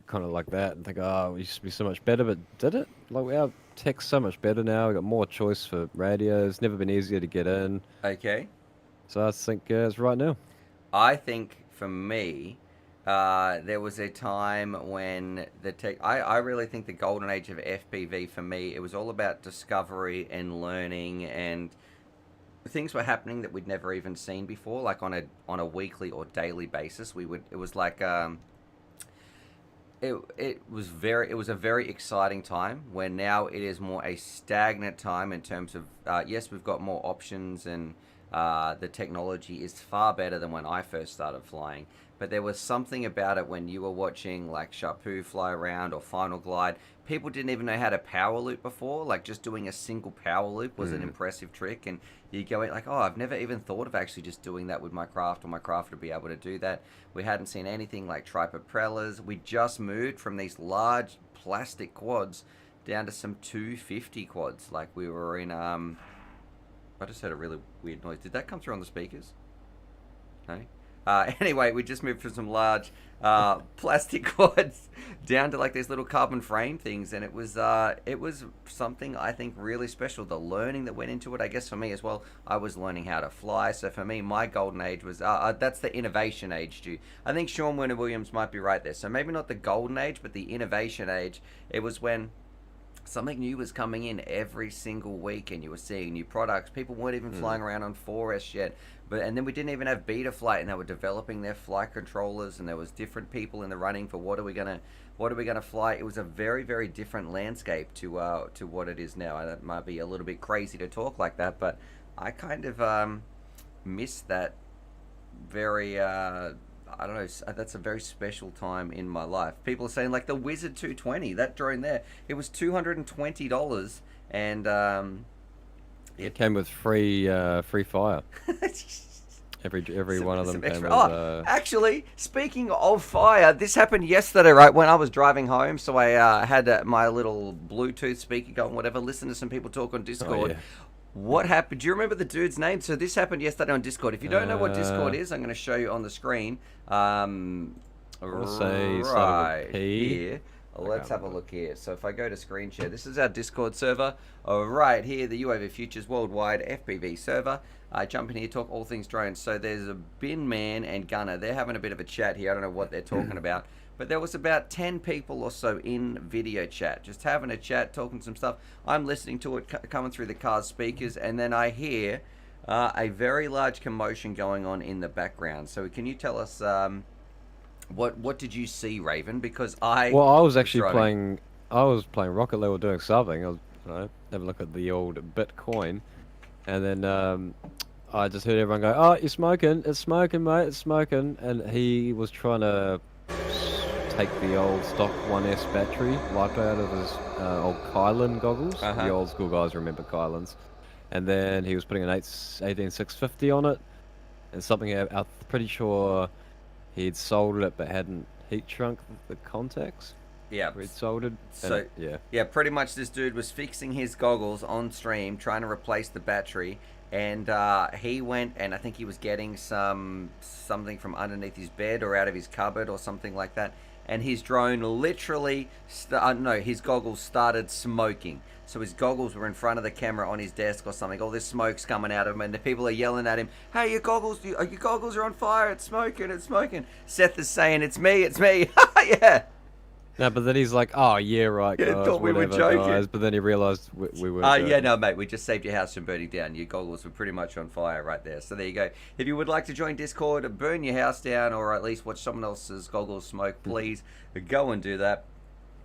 kind of like that and think, oh, we used to be so much better, but did it? Like our tech's so much better now. We've got more choice for radios. Never been easier to get in. Okay. So I think it's right now. I think for me, there was a time when the tech. I really think the golden age of FPV for me, it was all about discovery and learning, and things were happening that we'd never even seen before, like on a weekly or daily basis. It was like it was a very exciting time, where now it is more a stagnant time in terms of yes, we've got more options, and the technology is far better than when I first started flying. But there was something about it when you were watching like Sharpoo fly around or Final Glide. People didn't even know how to power loop before. Like just doing a single power loop was an impressive trick. And you go like, oh, I've never even thought of actually just doing that with my craft, or my craft would be able to do that. We hadn't seen anything like tri-propellers. We just moved from these large plastic quads down to some 250 quads. Like we were in I just heard a really weird noise. Did that come through on the speakers? No? Anyway, we just moved from some large plastic quads down to like these little carbon frame things, and it was something I think really special. The learning that went into it, I guess for me as well, I was learning how to fly. So for me, my golden age was that's the innovation age, Stu. I think Sean Werner Williams might be right there. So maybe not the golden age, but the innovation age. It was when something new was coming in every single week, and you were seeing new products. People weren't even flying around on 4S yet, and then we didn't even have beta flight, and they were developing their flight controllers, and there was different people in the running for what are we gonna fly. It was a very, very different landscape to what it is now. That might be a little bit crazy to talk like that, but I kind of miss that very. I don't know, that's a very special time in my life. People are saying like the Wizard 220, that drone there, it was $220, and it came with free fire. Every one of them came with. Actually, speaking of fire, this happened yesterday, right when I was driving home. So I had my little Bluetooth speaker going, whatever, listen to some people talk on Discord. Oh, yeah. What happened? Do you remember the dude's name? So this happened yesterday on Discord. If you don't know what Discord is, I'm going to show you on the screen. Right here. Let's have a look here. So if I go to screen share, this is our Discord server. Right here, the UAV Futures Worldwide FPV server. I jump in here, talk all things drones. So there's a Bin Man and Gunner. They're having a bit of a chat here. I don't know what they're talking about. But there was about 10 people or so in video chat, just having a chat, talking some stuff. I'm listening to it coming through the car's speakers, and then I hear a very large commotion going on in the background. So can you tell us what did you see, Raven? Because I was actually playing. I was playing Rocket League, doing something. I was having a look at the old Bitcoin, and then I just heard everyone go, "Oh, you're smoking! It's smoking, mate! It's smoking!" And he was trying to take the old stock 1S battery lipo out of his old Kylan goggles. The old school guys remember Kylans. And then he was putting an 18650 on it, and something I'm pretty sure he'd soldered it but hadn't heat shrunk the contacts. Yeah, he'd soldered. So yeah, pretty much this dude was fixing his goggles on stream, trying to replace the battery, and he went, and I think he was getting something from underneath his bed or out of his cupboard or something like that, and his drone literally, his goggles started smoking. So his goggles were in front of the camera on his desk or something. All this smoke's coming out of him, and the people are yelling at him, "Hey, your goggles are on fire! It's smoking! It's smoking!" Seth is saying, "It's me! It's me!" Yeah. No, but then he's like, "Oh yeah, right, Yeah, guys, thought we were whatever, joking. guys." But then he realized we were. Yeah, no, mate, we just saved your house from burning down. Your goggles were pretty much on fire right there. So there you go. If you would like to join Discord, burn your house down, or at least watch someone else's goggles smoke, please go and do that.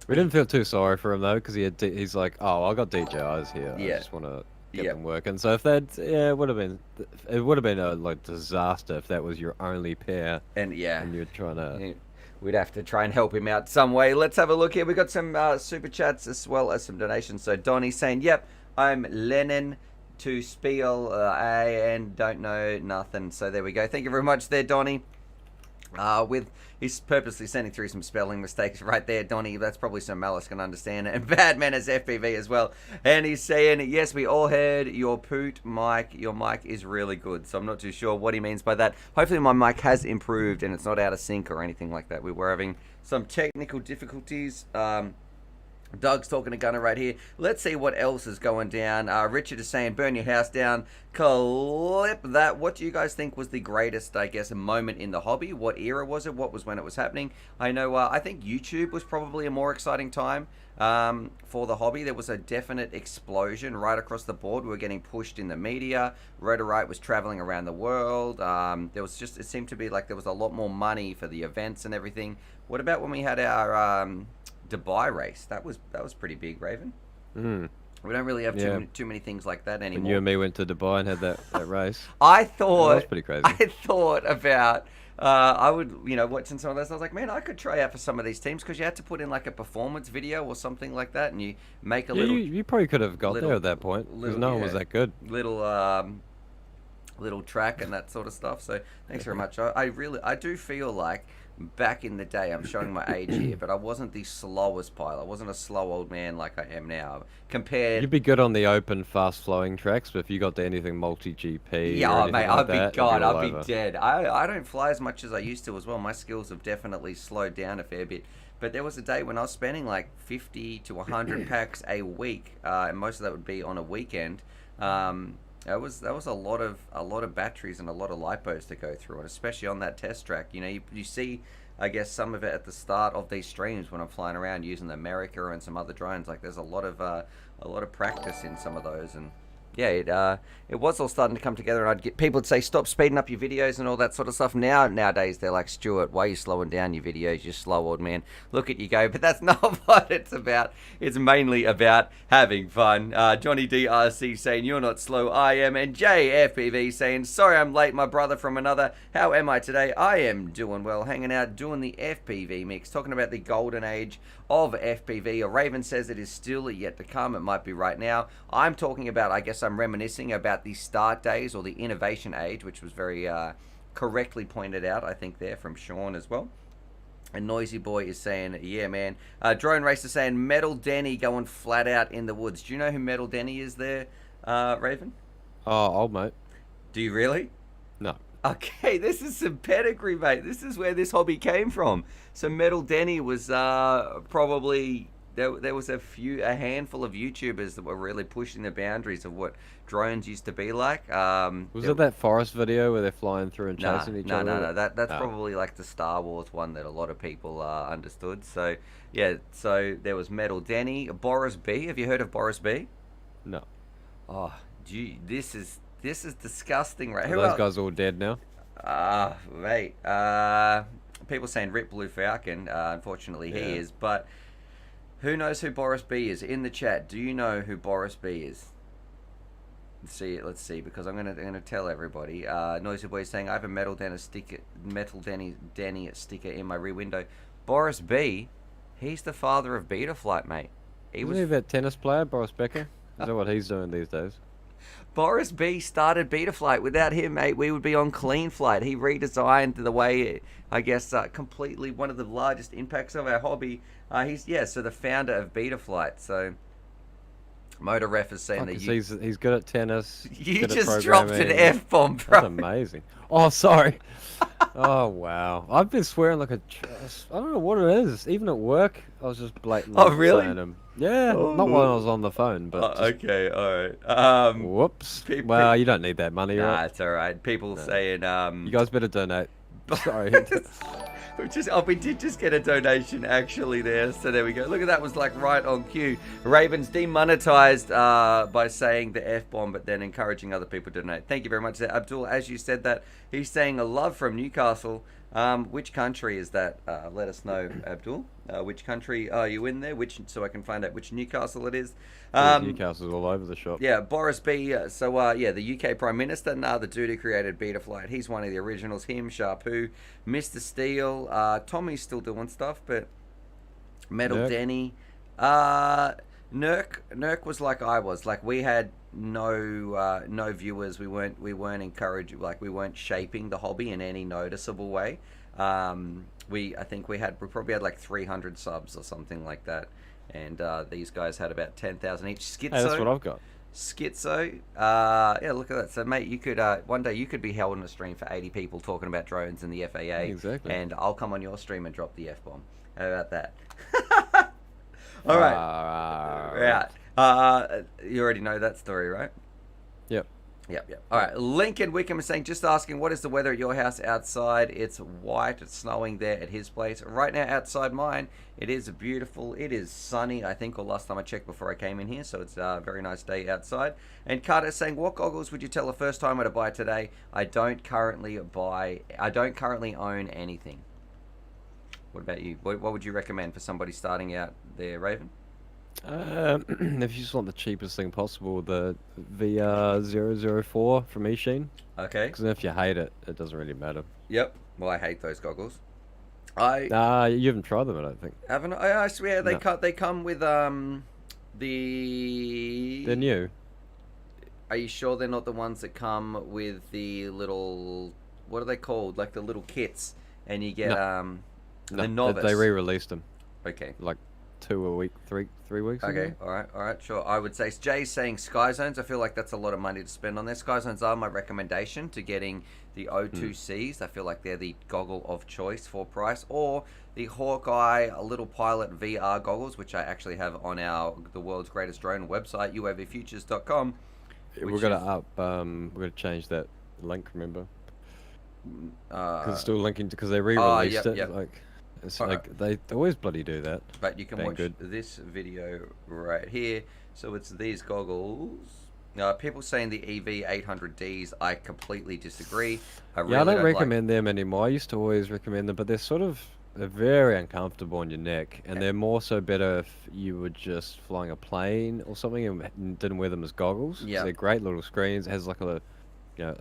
We didn't feel too sorry for him though, because he's like, "Oh, I got DJIs here. Yeah. I just want to get them working." So if that, it would have been a like disaster if that was your only pair. And and you're trying to. We'd have to try and help him out some way. Let's have a look here. We got some super chats as well as some donations. So Donny saying, "Yep, I'm Lenin to Spiel and don't know nothing." So there we go. Thank you very much there, Donny. He's purposely sending through some spelling mistakes right there, Donny. That's probably some Malice can understand. And Badman as FPV as well. And he's saying, "Yes, we all heard your poot mic. Your mic is really good." So I'm not too sure what he means by that. Hopefully my mic has improved and it's not out of sync or anything like that. We were having some technical difficulties. Doug's talking to Gunner right here. Let's see what else is going down. Richard is saying, "Burn your house down." Clip that. What do you guys think was the greatest, I guess, moment in the hobby? What era was it? What was when it was happening? I know, I think YouTube was probably a more exciting time for the hobby. There was a definite explosion right across the board. We were getting pushed in the media. Rotorite was traveling around the world. It seemed to be like there was a lot more money for the events and everything. What about when we had our Dubai race? That was pretty big, Raven. We don't really have too many things like that anymore. When you and me went to Dubai and had that race. I thought that was pretty crazy. I thought about I would watching some of those. I was like, man, I could try out for some of these teams because you had to put in like a performance video or something like that, and you make a little. You probably could have got there at that point because no one was that good. Little track and that sort of stuff. So thanks very much. I do feel like back in the day, I'm showing my age here, but I wasn't the slowest pilot. I wasn't a slow old man like I am now. You'd be good on the open, fast-flowing tracks, but if you got to anything multi-GP, yeah, mate, I'd be gone. I'd be dead. I don't fly as much as I used to as well. My skills have definitely slowed down a fair bit. But there was a day when I was spending like 50 to 100 packs a week, and most of that would be on a weekend. That was a lot of batteries and a lot of lipos to go through, and especially on that test track. You see, I guess, some of it at the start of these streams when I'm flying around using the America and some other drones. Like there's a lot of practice in some of those, and yeah, it was all starting to come together. And I'd get people would say, "Stop speeding up your videos" and all that sort of stuff. Nowadays they're like, "Stuart, why are you slowing down your videos? You slow old man. Look at you go." But that's not what it's about. It's mainly about having fun. Johnny DRC saying, "You're not slow, I am." And JFPV saying, "Sorry I'm late, my brother from another. How am I today? I am doing well, hanging out, doing the FPV mix, talking about the golden age of FPV. A Raven says it is still yet to come. It might be right now. I'm talking about, I guess I'm reminiscing about the start days or the innovation age, which was very correctly pointed out, I think, there from Sean as well." And Noisy Boy is saying, "Yeah, man." Drone Racer saying, "Metal Denny going flat out in the woods." Do you know who Metal Denny is there, Raven? Oh, old mate. Do you really? No. Okay, this is some pedigree, mate. This is where this hobby came from. So Metal Denny was probably there was a handful of YouTubers that were really pushing the boundaries of what drones used to be like. Was it that forest video where they're flying through and chasing each other? No. That's probably like the Star Wars one that a lot of people understood. So yeah, so there was Metal Denny, Boris B. Have you heard of Boris B? No. Oh, gee, this is disgusting, right? Are those guys all dead now? Mate. People saying "Rip Blue Falcon." Unfortunately, he is. But who knows who Boris B is? In the chat, do you know who Boris B is? Let's see, because I'm gonna tell everybody. Noisy Boy is saying, "I have a Metal Denny sticker in my rear window." Boris B, he's the father of Betaflight, mate. Wasn't he that tennis player, Boris Becker? Is that what he's doing these days? Boris B started Betaflight. Without him, mate, we would be on Clean Flight. He redesigned the way, I guess, completely one of the largest impacts of our hobby. So the founder of Betaflight. So Motor Ref is saying that he's good at tennis. you good at just dropped an programming. F-bomb, bro. That's amazing. Oh, sorry. Oh, wow. I've been swearing like I don't know what it is. Even at work, I was just blatantly saying them. Yeah, not while I was on the phone, but okay, alright. Whoops. Well, you don't need that money, nah, right? it's alright. People saying, You guys better donate. Sorry. we did just get a donation actually there, so there we go. Look at that, was like right on cue. Raven's demonetized by saying the F-bomb, but then encouraging other people to donate. Thank you very much there, Abdul. As you said that, he's saying a love from Newcastle. Which country is that? Let us know, Abdul. Which country are you in there? So I can find out which Newcastle it is. Newcastle's all over the shop. Yeah, Boris B. Yeah, the UK Prime Minister. The dude who created Betaflight. He's one of the originals. Him, Sharpoo, Mr. Steel. Tommy's still doing stuff, but Metal Denny. Nurk was like I was. Like we had no viewers. We weren't encouraged. Like we weren't shaping the hobby in any noticeable way. We probably had like 300 subs or something like that, and these guys had about 10,000 each. Schizo. Hey, that's what I've got. Schizo. Yeah, look at that. So mate, you could one day you could be held on a stream for 80 people talking about drones and the FAA. Exactly. And I'll come on your stream and drop the F-bomb. How about that? All right. You already know that story, right? Yep. All right. Lincoln Wickham is saying, just asking, what is the weather at your house outside? It's white. It's snowing there at his place. Right now, outside mine, it is beautiful. It is sunny, I think, or last time I checked before I came in here. So it's a very nice day outside. And Carter is saying, what goggles would you tell a first timer to buy today? I don't currently own anything. What about you? What would you recommend for somebody starting out there, Raven? If you just want the cheapest thing possible, the VR004 from Eachine. Okay. Because if you hate it, it doesn't really matter. Yep. Well, I hate those goggles. You haven't tried them, I don't think. Haven't I? I swear they come with They're new. Are you sure they're not the ones that come with the little, what are they called? Like the little kits, and you get the novice. They re-released them. Okay. Like 2 weeks, 3 weeks ago. Okay, all right, sure. I would say Jay's saying Sky Zones. I feel like that's a lot of money to spend on there. Sky Zones are my recommendation to getting the O2Cs. I feel like they're the goggle of choice for price, or the Hawkeye Little Pilot VR goggles, which I actually have on the world's greatest drone website, uavfutures.com. We're gonna change that link. Remember? Because it's still linking because they re-released it. Yep. Like. It's like they always bloody do that. But you can watch this video right here. So it's these goggles. People saying the EV800Ds, I completely disagree. I don't recommend them anymore. I used to always recommend them, but they're very uncomfortable on your neck, and they're more so better if you were just flying a plane or something and didn't wear them as goggles. Yeah, they're great little screens. It has like a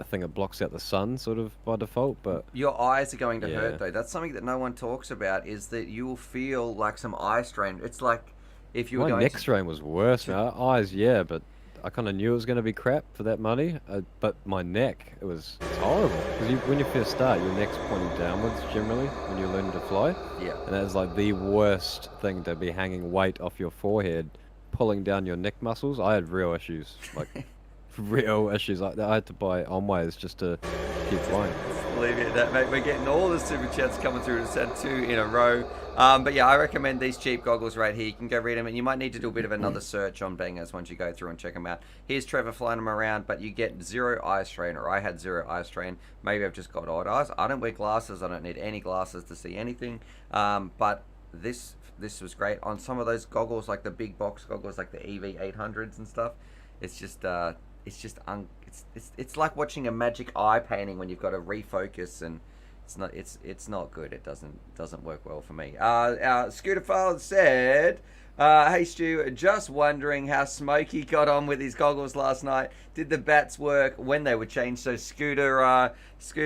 thing that blocks out the sun sort of by default, but your eyes are going to hurt though. That's something that no one talks about, is that you will feel like some eye strain. It's like if you were my neck strain was worse. Eyes, but I kind of knew it was going to be crap for that money. But my neck, it's horrible because when you first start, your neck's pointing downwards generally when you're learning to fly. Yeah, and that's like the worst thing, to be hanging weight off your forehead, pulling down your neck muscles. I had real issues, like. Real issues. I had to buy Onways just to keep flying. Leave it at that, mate. We're getting all the super chats coming through. It's had 2 in a row. But yeah, I recommend these cheap goggles right here. You can go read them, and you might need to do a bit of another search on Bangers once you go through and check them out. Here's Trevor flying them around, but you get 0 eye strain, or I had 0 eye strain. Maybe I've just got odd eyes. I don't wear glasses. I don't need any glasses to see anything. But this was great on some of those goggles, like the big box goggles, like the EV800s and stuff. It's just it's like watching a magic eye painting when you've got to refocus, and it's not good. It doesn't work well for me. Our Scooter File said, hey Stu, just wondering how Smokey got on with his goggles last night. Did the bats work when they were changed? So Scooter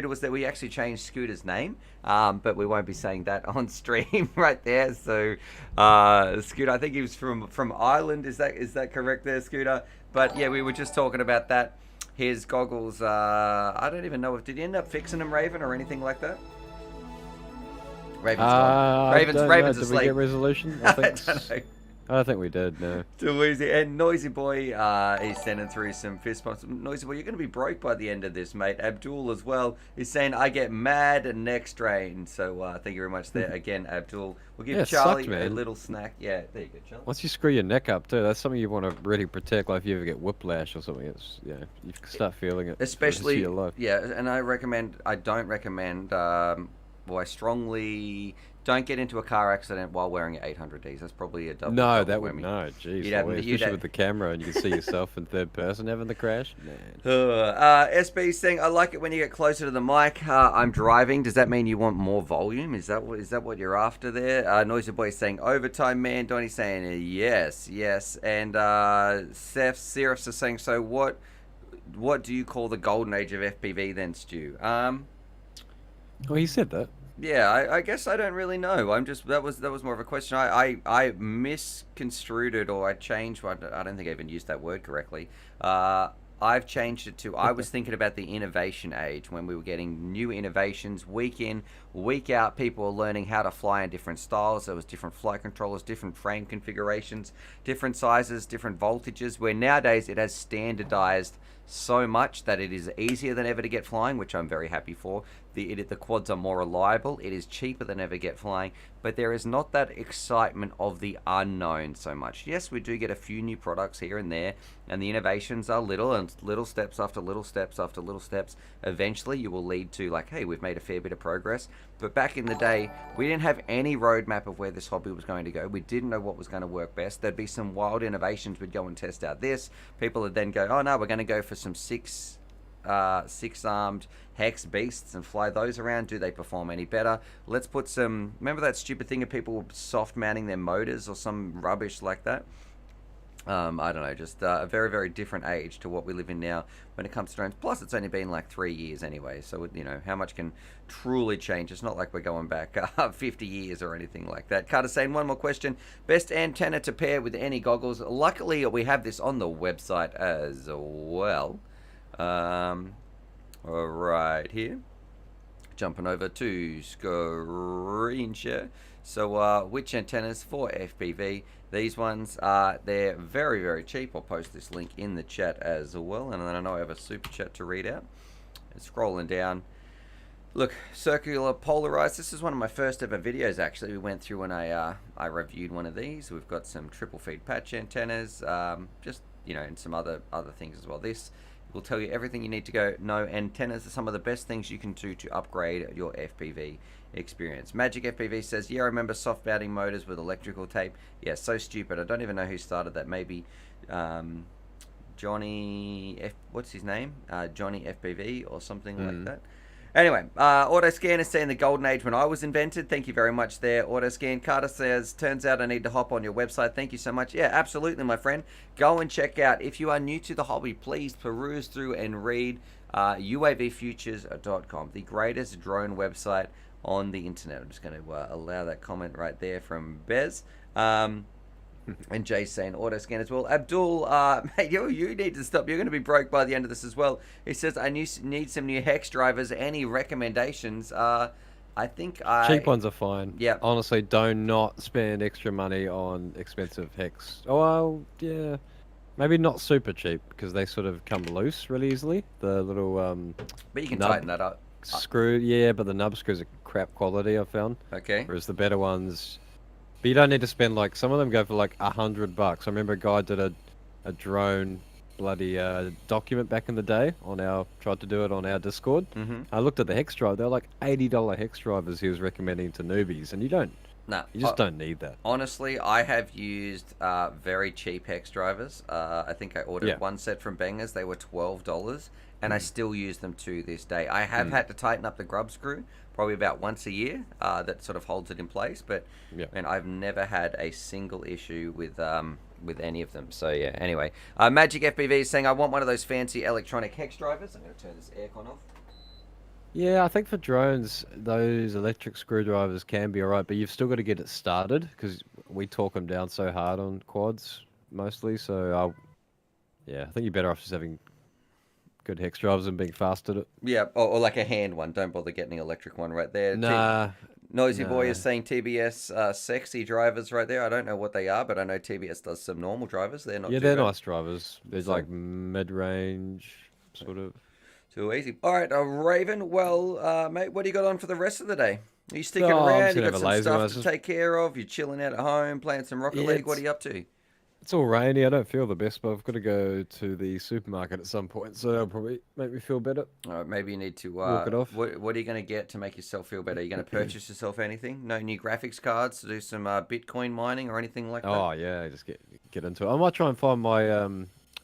was that we actually changed Scooter's name, but we won't be saying that on stream right there. So Scooter, I think he was from Ireland. Is that correct there, Scooter? But yeah, we were just talking about that. His goggles, I don't even know did he end up fixing them, Raven, or anything like that? Raven's Raven's asleep. Did we get resolution? I think don't know. I don't think we did, no. Too easy. And Noisy Boy, he's sending through some fist bumps. Noisy Boy, you're going to be broke by the end of this, mate. Abdul as well is saying, I get mad and neck strain. So thank you very much there. Again, Abdul. We'll give Yeah, Charlie sucked, a man. little snack. Yeah, there you go, Charlie. Once you screw your neck up too, that's something you want to really protect. Like if you ever get whiplash or something, it's you can start feeling it. Especially, your life. yeah, and I don't recommend, I strongly don't get into a car accident while wearing 800Ds. That's probably a double. No, double that would whammy. no, jeez. You'd Especially with the camera and you can see yourself in third person having the crash. Man. SB saying, I like it when you get closer to the mic. I'm driving. Does that mean you want more volume? Is that what you're after there? Noisy Boy saying overtime, man. Donny saying yes. And Seth Serifs is saying, so what do you call the golden age of FPV then, Stu? Oh, he said that. Yeah, I guess I don't really know. I'm just that was more of a question. I misconstrued it, or I changed. I don't think I even used that word correctly. I've changed it to, I was thinking about the innovation age when we were getting new innovations week in, week out. People were learning how to fly in different styles. There was different flight controllers, different frame configurations, different sizes, different voltages, where nowadays it has standardized so much that it is easier than ever to get flying, which I'm very happy for. The quads are more reliable. It is cheaper than ever get flying, but there is not that excitement of the unknown so much. Yes, we do get a few new products here and there, and the innovations are little, and little steps after little steps after little steps. Eventually, you will lead to like, hey, we've made a fair bit of progress. But back in the day, we didn't have any roadmap of where this hobby was going to go. We didn't know what was going to work best. There'd be some wild innovations. We'd go and test out this. People would then go, oh no, we're going to go for some six-armed hex beasts and fly those around. Do they perform any better? Let's put some, remember that stupid thing of people soft mounting their motors or some rubbish like that? I don't know, just a very, very different age to what we live in now when it comes to drones. Plus, it's only been like 3 years anyway, so, you know, how much can truly change? It's not like we're going back 50 years or anything like that. Carter's saying, one more question. Best antenna to pair with any goggles? Luckily, we have this on the website as well. Right here. Jumping over to screen share. So, which antennas for FPV? These ones, they're very, very cheap. I'll post this link in the chat as well. And then I know I have a super chat to read out. And scrolling down. Look, circular polarized. This is one of my first ever videos, actually. We went through and I reviewed one of these. We've got some triple feed patch antennas. Just, you know, and some other things as well. This will tell you everything you need to know. Antennas are some of the best things you can do to upgrade your FPV experience. Magic FPV says, yeah, I remember soft mounting motors with electrical tape. Yeah, so stupid. I don't even know who started that. Maybe Johnny what's his name? Johnny FPV or something like that. Anyway, Autoscan is saying the golden age when I was invented. Thank you very much there, Autoscan. Carter says, turns out I need to hop on your website. Thank you so much. Yeah, absolutely, my friend. Go and check out. If you are new to the hobby, please peruse through and read uavfutures.com, the greatest drone website on the internet. I'm just going to allow that comment right there from Bez. And Jay's saying Autoscan as well. Abdul, mate, you need to stop. You're going to be broke by the end of this as well. He says, I need some new hex drivers. Any recommendations? I think cheap ones are fine. Yeah. Honestly, do not spend extra money on expensive hex. Oh, well, yeah. Maybe not super cheap because they sort of come loose really easily. The little but you can tighten that up. Screw, yeah, but the nub screws are crap quality, I've found. Okay. Whereas the better ones, but you don't need to spend like, some of them go for like $100. I remember a guy did a drone bloody document back in the day tried to do it on our Discord. I looked at the hex drive, they're like $80 hex drivers he was recommending to newbies, and you just don't need that. Honestly, I have used very cheap hex drivers. I think I ordered one set from Bangers. They were $12, and I still use them to this day. I have had to tighten up the grub screw probably about once a year. That sort of holds it in place, but and I've never had a single issue with any of them. So yeah. Anyway, Magic FPV is saying, I want one of those fancy electronic hex drivers. I'm going to turn this aircon off. Yeah, I think for drones, those electric screwdrivers can be alright, but you've still got to get it started because we torque them down so hard on quads mostly. So I think you're better off just having good hex drivers and being fast at it. Yeah, or like a hand one. Don't bother getting an electric one right there. Nah, Noisy Boy No. is saying TBS sexy drivers right there. I don't know what they are, but I know TBS does some normal drivers. They're not Yeah, too they're bad. nice drivers. They're So, like mid-range, sort of. too easy. All right, Raven. Well, mate, what do you got on for the rest of the day? Are you sticking No, I'm just around? You gonna got have a some lazy one. stuff It's to just, take care of? You chilling out at home, playing some Rocket yeah, League? What are you up to? it's all rainy. I don't feel the best, but I've got to go to the supermarket at some point, so that'll probably make me feel better. All right, maybe you need to. Walk it off. What are you going to get to make yourself feel better? Are you going to purchase yourself anything? No new graphics cards to do some Bitcoin mining or anything like that? Oh yeah, just get into it. I might try and find my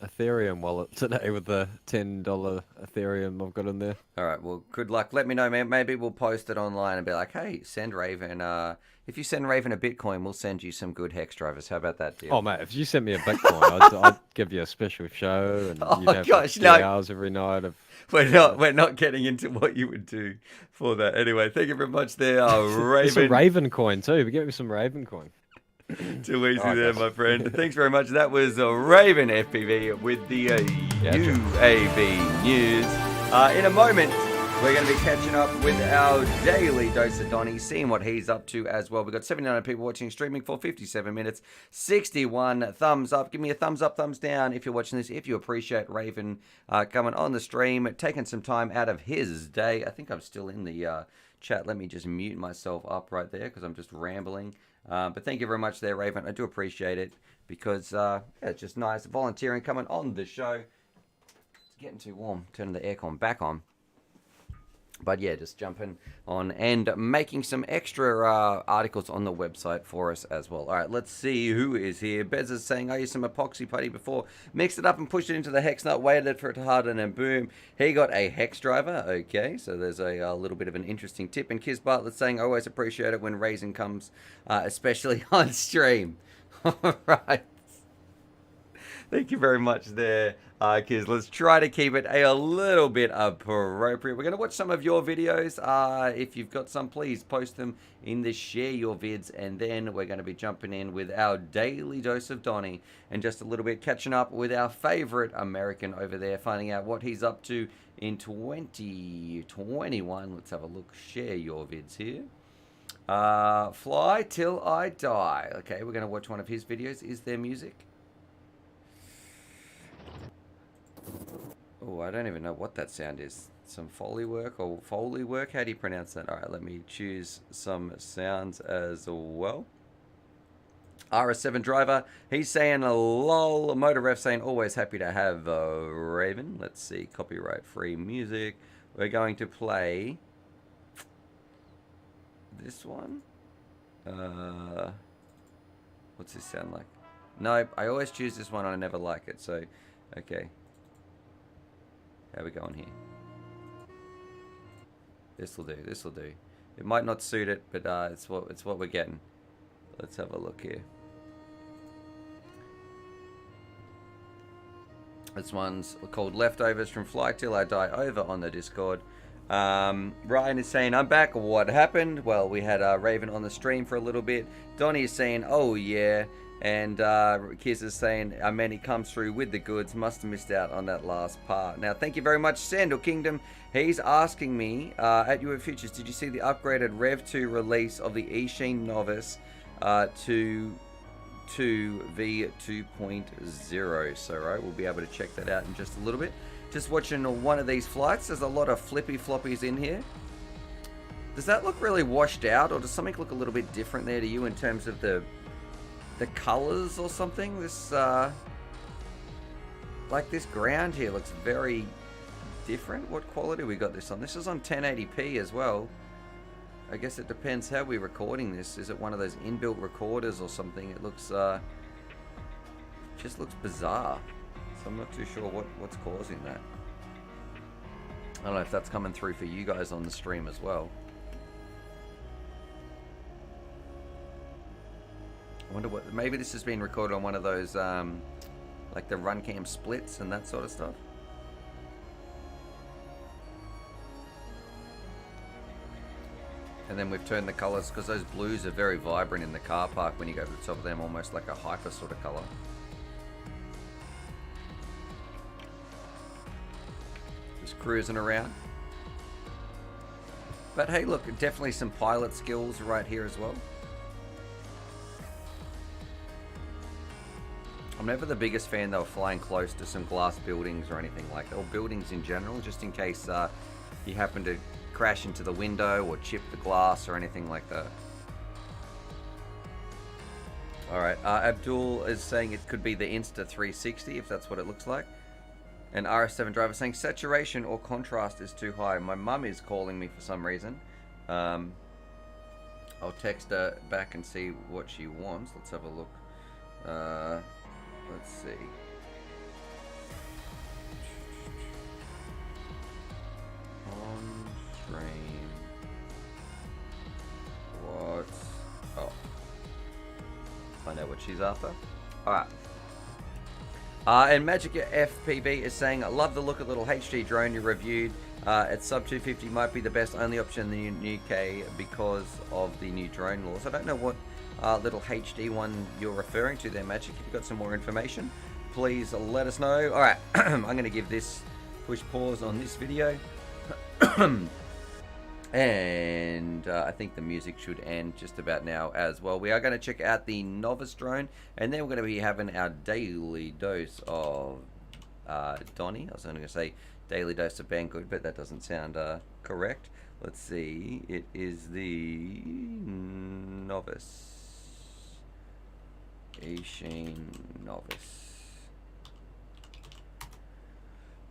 Ethereum wallet today with the $10 Ethereum I've got in there. All right. Well, good luck. Let me know, man. Maybe we'll post it online and be like, "Hey, send Raven. If you send Raven a Bitcoin, we'll send you some good hex drivers. How about that deal?" Oh mate, if you sent me a Bitcoin, I'd give you a special show, and Oh you'd have gosh, 50 no. hours every night of. We're not getting into what you would do for that. Anyway, thank you very much there, There's some Raven. Raven coin too. Get me some Raven coin. Too easy All right, there, guys. my friend. Thanks very much. That was Raven FPV with the UAV news. In a moment, we're going to be catching up with our daily dose of Donny, seeing what he's up to as well. We've got 79 people watching streaming for 57 minutes, 61 thumbs up. Give me a thumbs up, thumbs down if you're watching this. If you appreciate Raven coming on the stream, taking some time out of his day. I think I'm still in the chat. Let me just mute myself up right there because I'm just rambling. But thank you very much there, Raven. I do appreciate it because yeah, it's just nice volunteering coming on the show. It's getting too warm. Turning the aircon back on. But yeah, just jumping on and making some extra articles on the website for us as well. All right, let's see who is here. Bez is saying, I used some epoxy putty before. Mixed it up and pushed it into the hex nut, waited for it to harden, and boom, he got a hex driver. Okay, so there's a little bit of an interesting tip. And Kiz Bartlett's saying, I always appreciate it when Raisin comes, especially on stream. All right. Thank you very much there, kids. Let's try to keep it a little bit appropriate. We're going to watch some of your videos. If you've got some, please post them in the share your vids. And then we're going to be jumping in with our daily dose of Donny and just a little bit catching up with our favorite American over there, finding out what he's up to in 2021. Let's have a look. Share your vids here. Fly Till I Die. Okay, we're going to watch one of his videos. Is there music? Oh, I don't even know what that sound is. Some Foley work or Foley work? How do you pronounce that? All right, let me choose some sounds as well. RS7 driver, he's saying lol. Motor Ref saying always happy to have Raven. Let's see, copyright free music. We're going to play this one. What's this sound like? Nope, I always choose this one and I never like it. So, okay. How we going here? This'll do. This'll do. It might not suit it, but it's what we're getting. Let's have a look here. This one's called Leftovers from Fly Till I Die over on the Discord. Ryan is saying, I'm back. What happened? Well, we had Raven on the stream for a little bit. Donny is saying, oh yeah. And Kiz is saying, he comes through with the goods. Must have missed out on that last part. Now, thank you very much, Sandal Kingdom. He's asking me, at UA Futures, did you see the upgraded Rev 2 release of the eSheen Novice to V 2.0? So, right, we'll be able to check that out in just a little bit. Just watching one of these flights. There's a lot of flippy floppies in here. Does that look really washed out, or does something look a little bit different there to you in terms of the colors or something? This like this ground here looks very different. What quality we got this on? This is on 1080p as well. I guess it depends how we're recording this. Is it one of those inbuilt recorders or something? It looks just looks bizarre. So I'm not too sure what's causing that. I don't know if that's coming through for you guys on the stream as well. I wonder what, maybe this has been recorded on one of those, like the run cam splits and that sort of stuff. And then we've turned the colors, because those blues are very vibrant in the car park when you go to the top of them, almost like a hyper sort of color. Just cruising around. But hey, look, definitely some pilot skills right here as well. I'm never the biggest fan though of flying close to some glass buildings or anything like that, or buildings in general, just in case you happen to crash into the window or chip the glass or anything like that. Alright, Abdul is saying it could be the Insta360 if that's what it looks like. And RS7 driver saying saturation or contrast is too high. My mum is calling me for some reason. I'll text her back and see what she wants. Let's have a look. Let's see. On stream. What? Oh. Find out what she's after. Alright. And Magic FPV is saying, I love the look of little HD drone you reviewed. At sub 250 might be the best only option in the UK because of the new drone laws. I don't know what little HD one you're referring to there, Magic. If you've got some more information, please let us know. Alright, I'm going to give this push pause on this video. And I think the music should end just about now as well. We are going to check out the novice drone, and then we're going to be having our daily dose of Donny. I was only going to say daily dose of Banggood, but that doesn't sound correct. Let's see. It is the novice. Ishin novice.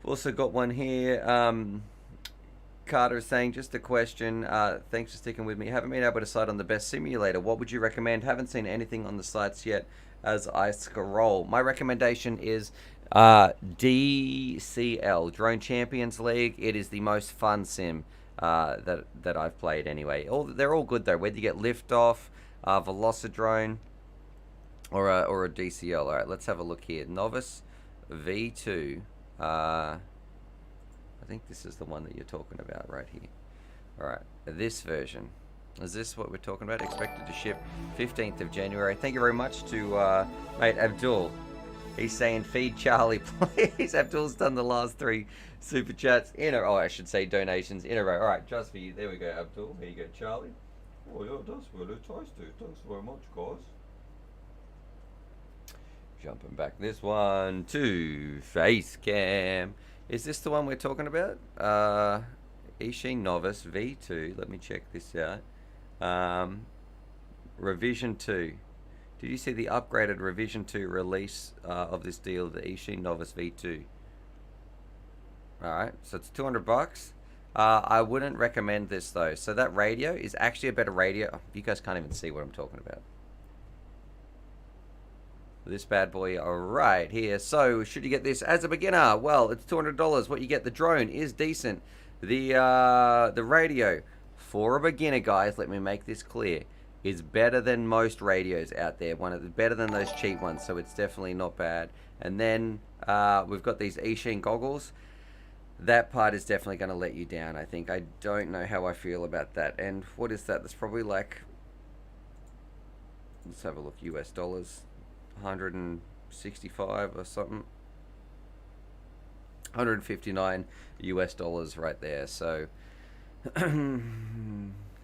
We've also got one here. Carter is saying, just a question, thanks for sticking with me. Haven't been able to decide on the best simulator. What would you recommend? Haven't seen anything on the sites yet as I scroll. My recommendation is DCL, Drone Champions League. It is the most fun sim that I've played anyway. They're all good though, whether you get liftoff, Velocidrone, or a DCL. Alright, let's have a look here. Novice V2. I think this is the one that you're talking about right here. Alright, this version. Is this what we're talking about? Expected to ship 15th of January. Thank you very much to mate Abdul. He's saying feed Charlie, please. Abdul's done the last 3 super chats in a row. Oh, I should say donations in a row. Alright, just for you. There we go, Abdul. Here you go, Charlie. Oh, yeah, that's really tasty. Thanks very much, guys. Jumping back this one to face cam. Is this the one we're talking about? Ishin Novice V2. Let me check this out. Revision 2. Did you see the upgraded Revision 2 release of this deal, the Ishin Novice V2? Alright, so it's 200 bucks. I wouldn't recommend this though. So that radio is actually a better radio. Oh, you guys can't even see what I'm talking about. This bad boy right here. So should you get this as a beginner? Well, it's $200. What you get, the drone is decent. The radio for a beginner, guys, let me make this clear, is better than most radios out there. Better than those cheap ones, so it's definitely not bad. And then we've got these Ishin goggles. That part is definitely going to let you down, I think. I don't know how I feel about that. And what is that? That's probably like, let's have a look, US dollars. 165 or something. 159 US dollars right there. So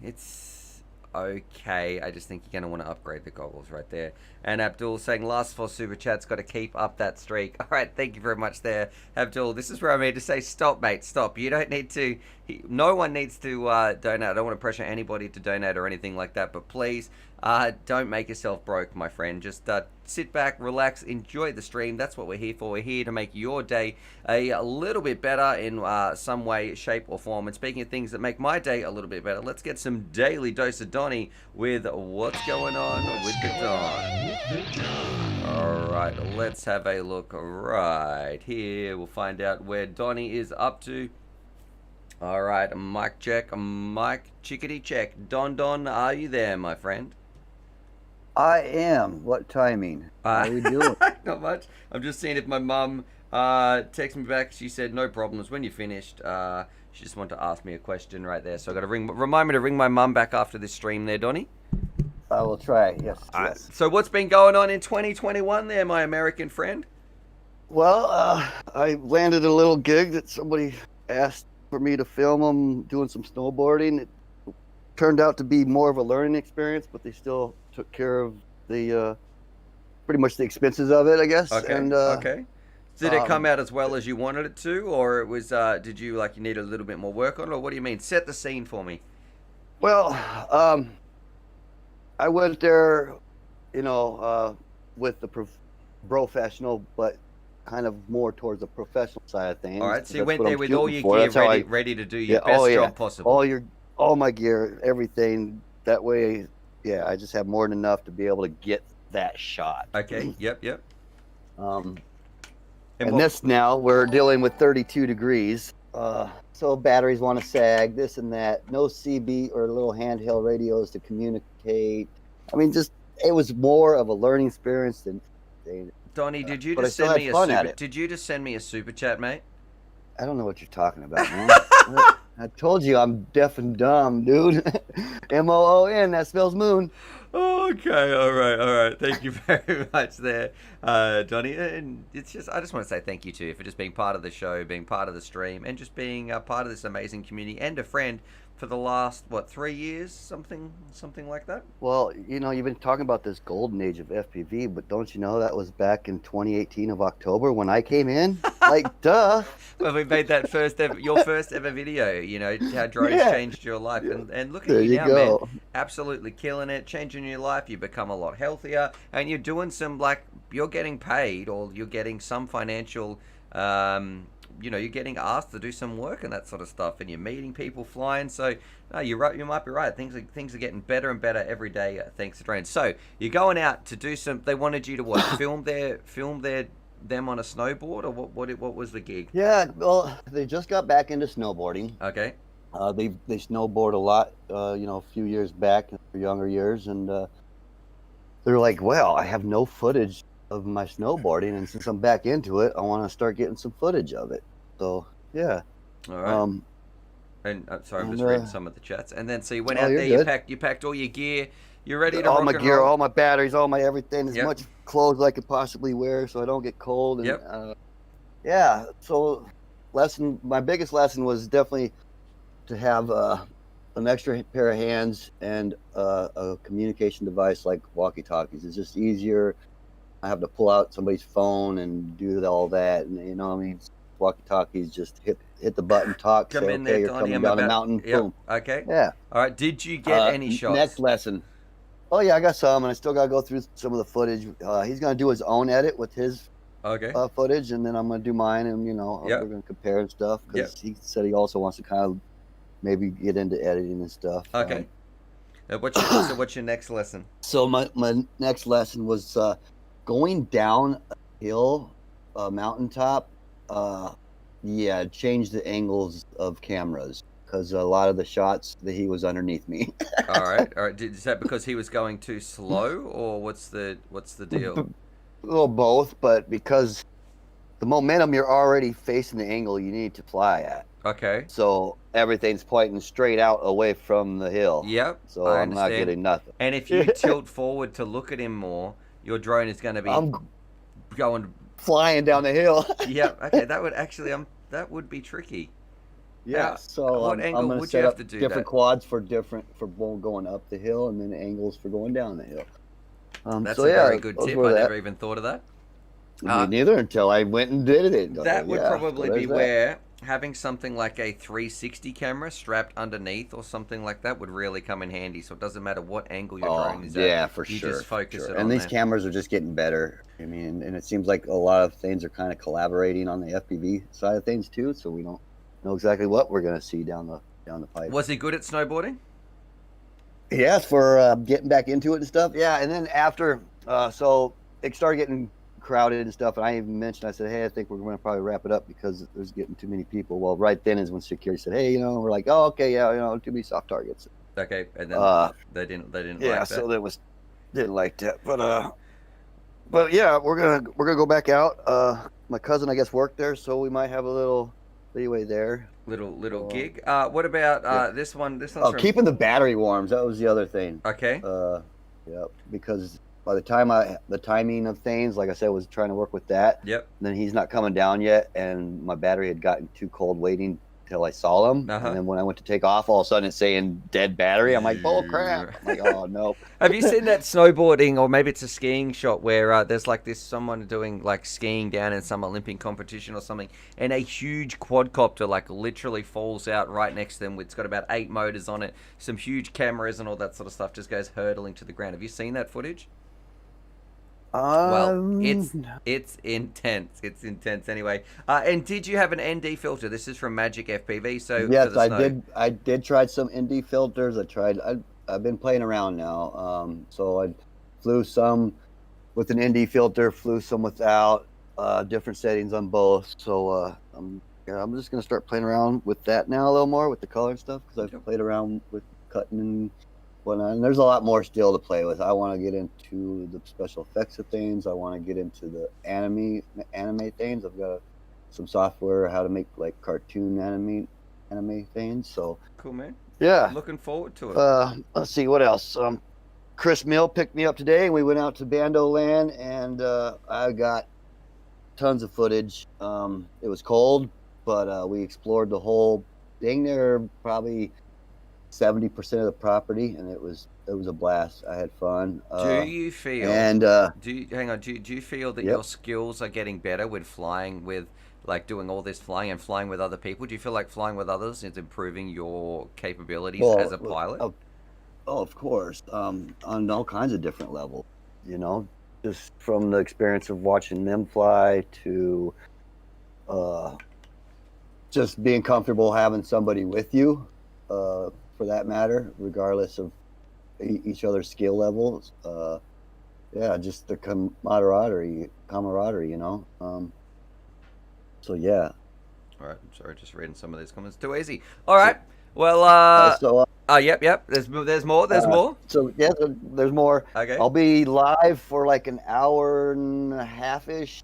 it's okay. I just think you're going to want to upgrade the goggles right there. And Abdul saying last 4 super chats, got to keep up that streak. All right, thank you very much there, Abdul. This is where I need to say stop, mate, stop. You don't need to, no one needs to donate. I don't want to pressure anybody to donate or anything like that, but please don't make yourself broke, my friend. Just sit back, relax, enjoy the stream. That's what we're here for. We're here to make your day a little bit better in some way, shape, or form. And speaking of things that make my day a little bit better, let's get some daily dose of Donny with what's going on with the Don. Alright, let's have a look right here. We'll find out where Donny is up to. Alright, mic check, mic chickadee check. Don, are you there, my friend? I am. What timing? How are we doing? Not much. I'm just seeing if my mum texted me back. She said no problems when you finished. She just wanted to ask me a question right there. So I got to remind me to ring my mum back after this stream there, Donny. I will try. Yes. Yes. So what's been going on in 2021 there, my American friend? Well, I landed a little gig that somebody asked for me to film them doing some snowboarding. turned out to be more of a learning experience, but they still took care of the pretty much the expenses of it, I guess. Okay. And Okay. Did it come um, out as well as you wanted it to, or it was? Did you you need a little bit more work on it, or what do you mean? Set the scene for me. well, I went there, with the professional, but kind of more towards the professional side of things. All right. 'Cause So you that's went what there I'm with all shooting your for. gear That's how ready to do your oh best yeah, job possible. all my gear, everything. That way, yeah, I just have more than enough to be able to get that shot. Okay. Yep. Yep. Um, And and what? this now we're dealing with 32 degrees. So batteries want to sag, this and that. No CB or little handheld radios to communicate. I mean, just it was more of a learning experience than. Donny, did you But I just still send had me a fun super? at it. Did you just send me a super chat, mate? I don't know what you're talking about, man. I told you I'm deaf and dumb, dude. MOON, that spells moon. Okay, all right. Thank you very much there, Donny. And it's just, I just want to say thank you to you for just being part of the show, being part of the stream, and just being a part of this amazing community and a friend for the last 3 years, something like that. Well, you've been talking about this golden age of FPV, but don't you know that was back in 2018 of October when I came in? Like, duh. Well, we made that your first ever video. How drones Yeah. changed your life, Yeah. and look at There you you now, man. go. Absolutely killing it, changing your life. You become a lot healthier, and you're doing some you're getting paid, or you're getting some financial. You're getting asked to do some work and that sort of stuff, and you're meeting people, flying. So, no, you're right. You might be right. Things are getting better and better every day, thanks to drones. So, you're going out to do some. They wanted you to what? film them on a snowboard, or what was the gig? Yeah, well, they just got back into snowboarding. Okay. They snowboard a lot, a few years back in their younger years, and they're like, well, I have no footage of my snowboarding, and since I'm back into it, I want to start getting some footage of it. So yeah. All right. And sorry, I'm just reading some of the chats. And then so you went out you're there, good. you packed all your gear, you're ready to all rock my and gear, roll. all my batteries, all my everything, as Yep. much clothes as I could possibly wear, so I don't get cold. And Yep. yeah. So my biggest lesson was definitely to have an extra pair of hands and a communication device like walkie-talkies. It's just easier. I have to pull out somebody's phone and do all that, and walkie-talkies, just hit the button, talk, Come say, in okay, there, you're Donny. coming I'm down the about. mountain, Yep. boom. Okay. Yeah. All right. Did you get any shots? Next lesson. Oh yeah, I got some, and I still got to go through some of the footage. He's gonna do his own edit with his Okay. footage, and then I'm gonna do mine, and Yep. we're gonna compare and stuff, because he said he also wants to kind of maybe get into editing and stuff. Okay. What's your next lesson? So my next lesson was going down a hill, a mountaintop. Change the angles of cameras, because a lot of the shots that he was underneath me. All right. Is that because he was going too slow, or what's the deal? Well, both, but because the momentum, you're already facing the angle you need to fly at. Okay. So everything's pointing straight out away from the hill. Yep. So I I'm not understand. getting nothing. And if you tilt forward to look at him more, your drone is going to be I'm going. flying down the hill. Yeah. Okay. That would be tricky. Yeah. How- So what I'm angle gonna would you set have up to do different that? quads for going up the hill, and then angles for going down the hill. That's so a yeah, very good those tip. were I that. never even thought of that. Me neither, until I went and did it. That would Yeah, probably so be there's that. where having something like a 360 camera strapped underneath or something like that would really come in handy. So it doesn't matter what angle your drone is at. Yeah, for you sure. just focus it And on these there. cameras are just getting better. I mean, and it seems like a lot of things are kind of collaborating on the FPV side of things too. So we don't know exactly what we're gonna see down the pipe. Was he good at snowboarding? Yes, for getting back into it and stuff. Yeah, and then after, so it started getting crowded and stuff, and I even mentioned, I said, hey, I think we're going to probably wrap it up because there's getting too many people. Well, right then is when security said, hey, we're like, oh, okay, yeah, too many soft targets. Okay, and then they didn't Yeah, like that. so didn't like that, but yeah, we're gonna go back out. My cousin, I guess, worked there, so we might have a little leeway there. Little gig. What about this one? This one's Oh, from... keeping the battery warms. That was the other thing. Okay. Yeah, because by the time the timing of things, like I said, was trying to work with that. Yep. Then he's not coming down yet, and my battery had gotten too cold waiting till I saw them. Uh-huh. And then when I went to take off, all of a sudden it's saying dead battery. I'm like, oh crap! I'm like, oh no. Have you seen that snowboarding, or maybe it's a skiing shot where there's like this someone doing like skiing down in some Olympic competition or something, and a huge quadcopter like literally falls out right next to them. It's got about 8 motors on it, some huge cameras and all that sort of stuff, just goes hurtling to the ground. Have you seen that footage? Well, it's intense. It's intense anyway. And did you have an ND filter? This is from Magic FPV. So yes, I did try some ND filters. I've been playing around now. So I flew some with an ND filter, flew some without. Different settings on both. So I'm just gonna start playing around with that now a little more with the color stuff, because I've played around with cutting and whatnot. And there's a lot more still to play with. I want to get into the special effects of things. I want to get into the anime things. I've got some software how to make like cartoon anime things. So cool, man. Yeah, looking forward to it. Let's see what else. Chris Mill picked me up today, and we went out to Bando Land, and I got tons of footage. It was cold, but we explored the whole thing there, probably 70% of the property, and it was a blast. I had fun. Do you feel? And do you feel that your skills are getting better with flying, with like doing all this flying and flying with other people? Do you feel like flying with others is improving your capabilities as a pilot? Of course, on all kinds of different levels. You know, just from the experience of watching them fly to just being comfortable having somebody with you. For that matter, regardless of each other's skill levels. Just the camaraderie, you know. So yeah. All right. I'm sorry, just reading some of these comments. Too easy. All right. Well. Yep. There's more. There's more. So yeah, there's more. Okay. I'll be live for like an hour and a half-ish.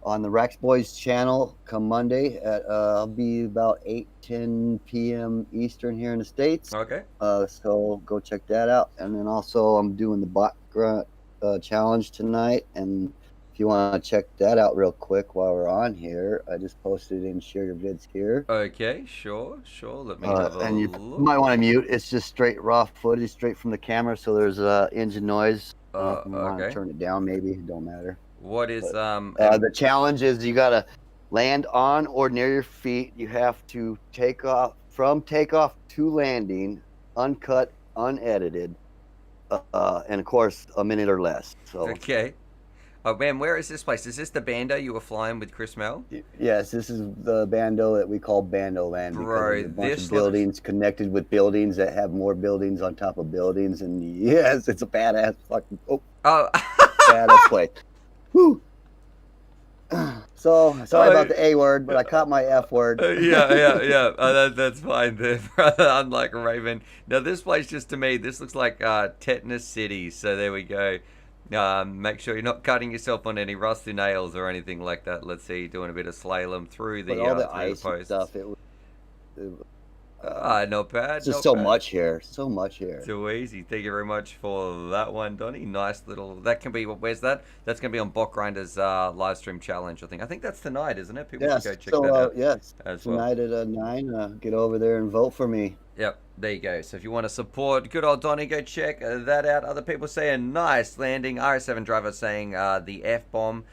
On the Rex Boys channel come Monday at I'll be about 8-10 p.m. Eastern here in the States. Okay. So go check that out. And then also I'm doing the bot grunt challenge tonight, and if you want to check that out real quick while we're on here, I just posted in share your vids here. Okay, sure. Let me have a and you look. might want to mute. It's just straight raw footage straight from the camera, so there's engine noise. You want to turn it down, maybe. It don't matter. What is the challenge is you gotta land on or near your feet. You have to take off to landing, uncut, unedited, and of course a minute or less. So okay. Oh man, where is this place? Is this the Bando you were flying with Chris Mel? Yes, this is the Bando that we call Bando Land. Bro, because there's a bunch of buildings connected with buildings that have more buildings on top of buildings, and yes, it's a badass fucking badass place. Whew. So sorry about the A word, but I caught my F word. Yeah. That's fine there, brother. Unlike Raven. Now this place, just to me, this looks like Tetanus City. So there we go. Make sure you're not cutting yourself on any rusty nails or anything like that. Let's see, doing a bit of slalom through the all the ice posts. Stuff. Not bad. It's just so much here. Too easy. Thank you very much for that one, Donny. Nice little. That can be. Where's that? That's going to be on Bot Grinder's live stream challenge. I think that's tonight, isn't it? People should go check that out. Yes. Tonight at 9. Get over there and vote for me. Yep. There you go. So if you want to support good old Donny, go check that out. Other people saying nice landing. RS7 driver saying the F bomb.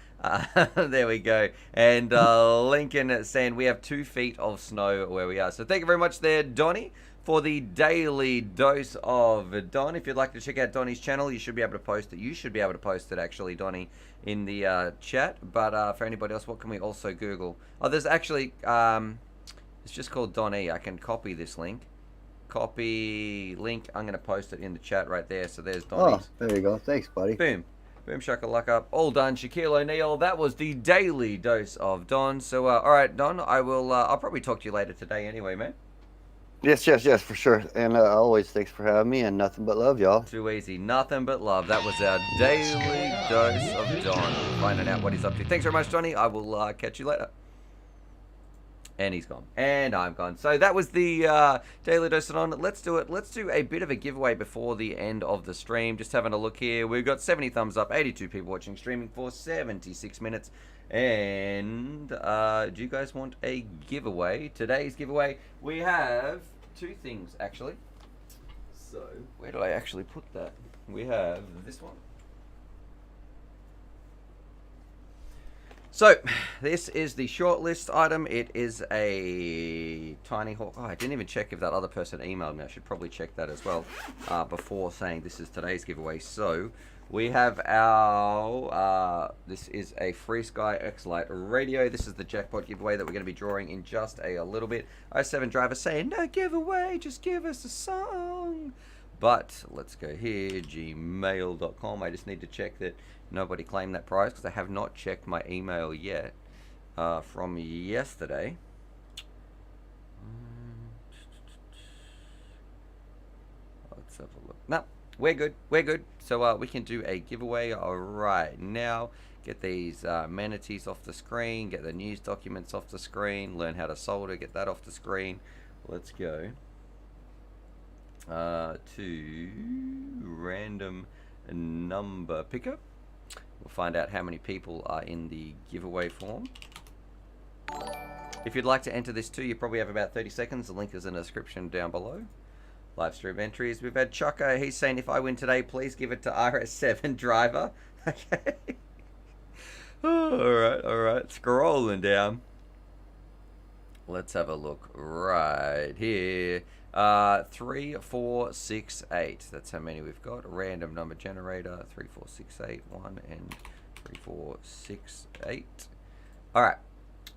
There we go. And Lincoln saying we have 2 feet of snow where we are. So thank you very much there, Donny, for the daily dose of Don. If you'd like to check out Donny's channel, you should be able to post it. You should be able to post it, actually, Donny, in the chat. But for anybody else, what can we also Google? Oh, there's actually, it's just called Donny. I can copy this link. Copy link. I'm going to post it in the chat right there. So there's Donny's. Oh, there you go. Thanks, buddy. Boom. Boom shakalaka. All done. Shaquille O'Neal. That was the daily dose of Don. So, all right, Don, I'll probably talk to you later today anyway, man. Yes, for sure. And always thanks for having me, and nothing but love, y'all. Too easy. Nothing but love. That was our daily dose of Don. Finding out what he's up to. Thanks very much, Donny. I will catch you later. And he's gone. And I'm gone. So that was the Daily Dose on. Let's do it. Let's do a bit of a giveaway before the end of the stream. Just having a look here. We've got 70 thumbs up, 82 people watching streaming for 76 minutes. And do you guys want a giveaway? Today's giveaway, we have two things, actually. So, where did I actually put that? We have this one. So, this is the shortlist item. It is a Tiny Hawk. Oh, I didn't even check if that other person emailed me. I should probably check that as well before saying this is today's giveaway. So, we have our, this is a Free Sky X-Lite radio. This is the jackpot giveaway that we're going to be drawing in just a little bit. 07 driver saying, no giveaway, just give us a song. But let's go here, gmail.com. I just need to check that nobody claimed that prize because I have not checked my email yet from yesterday. Let's have a look. No, we're good. We're good. So we can do a giveaway right now. Get these manatees off the screen. Get the news documents off the screen. Learn how to solder. Get that off the screen. Let's go to random number picker. We'll find out how many people are in the giveaway form. If you'd like to enter this too, you probably have about 30 seconds. The link is in the description down below. Live stream entries. We've had Choco. He's saying, if I win today, please give it to RS7 driver. Okay. Alright, alright. Scrolling down. Let's have a look right here. 3, 4, 6, 8. That's how many we've got. Random number generator. 3, 4, 6, 8. 1 and 3, 4, 6, 8. Alright.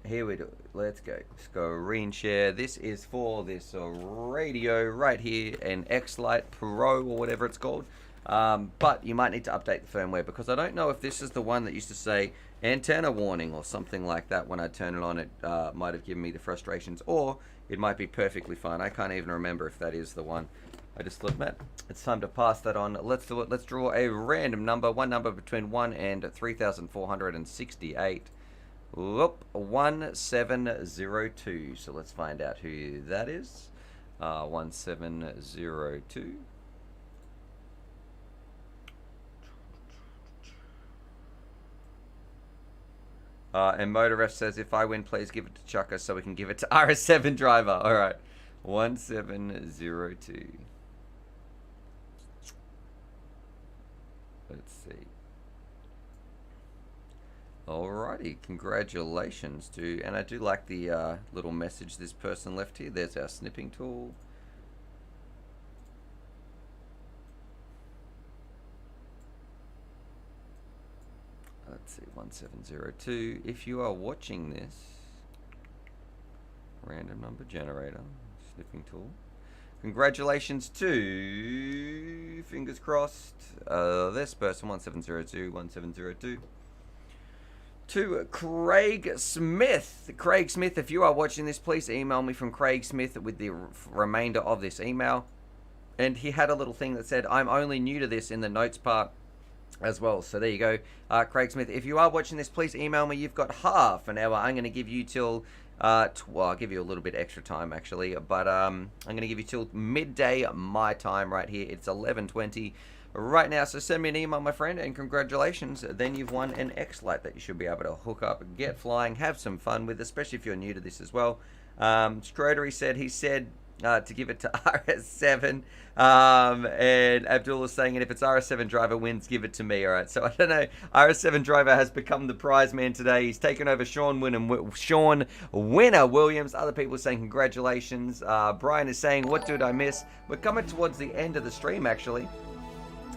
Here we do it. Let's go. Let's go re-share. This is for this radio right here, an X-Lite Pro or whatever it's called. But you might need to update the firmware because I don't know if this is the one that used to say antenna warning or something like that. When I turn it on, it might have given me the frustrations, or it might be perfectly fine. I can't even remember if that is the one. I just thought, Matt, it's time to pass that on. Let's do it. Let's draw a random number, one number between 1 and 3,468. Whoop, 1702. So let's find out who that is. 1702. And Motoref says, if I win, please give it to Chucker so we can give it to RS7 driver. All right. 1702. Let's see. Alrighty, congratulations to, and I do like the little message this person left here. There's our snipping tool. Let's see, 1702. If you are watching this, random number generator, snipping tool. Congratulations to, fingers crossed, this person, 1702, 1702. To Craig Smith. Craig Smith, if you are watching this, please email me from Craig Smith with the remainder of this email. And he had a little thing that said, I'm only new to this in the notes part as well. So there you go. Craig Smith, if you are watching this, please email me. You've got half an hour. I'm going to give you till, well, I'll give you a little bit extra time actually. But I'm going to give you till midday my time right here. It's 11:20. Right now, so send me an email, my friend, and congratulations. Then you've won an X-Lite that you should be able to hook up, get flying, have some fun with, especially if you're new to this as well. Strodery said he said to give it to RS7, and Abdul is saying, and if it's RS7 driver wins, give it to me. All right, so I don't know. RS7 driver has become the prize man today. He's taken over Sean Winner Williams. Other people are saying congratulations. Brian is saying, what did I miss? We're coming towards the end of the stream, actually.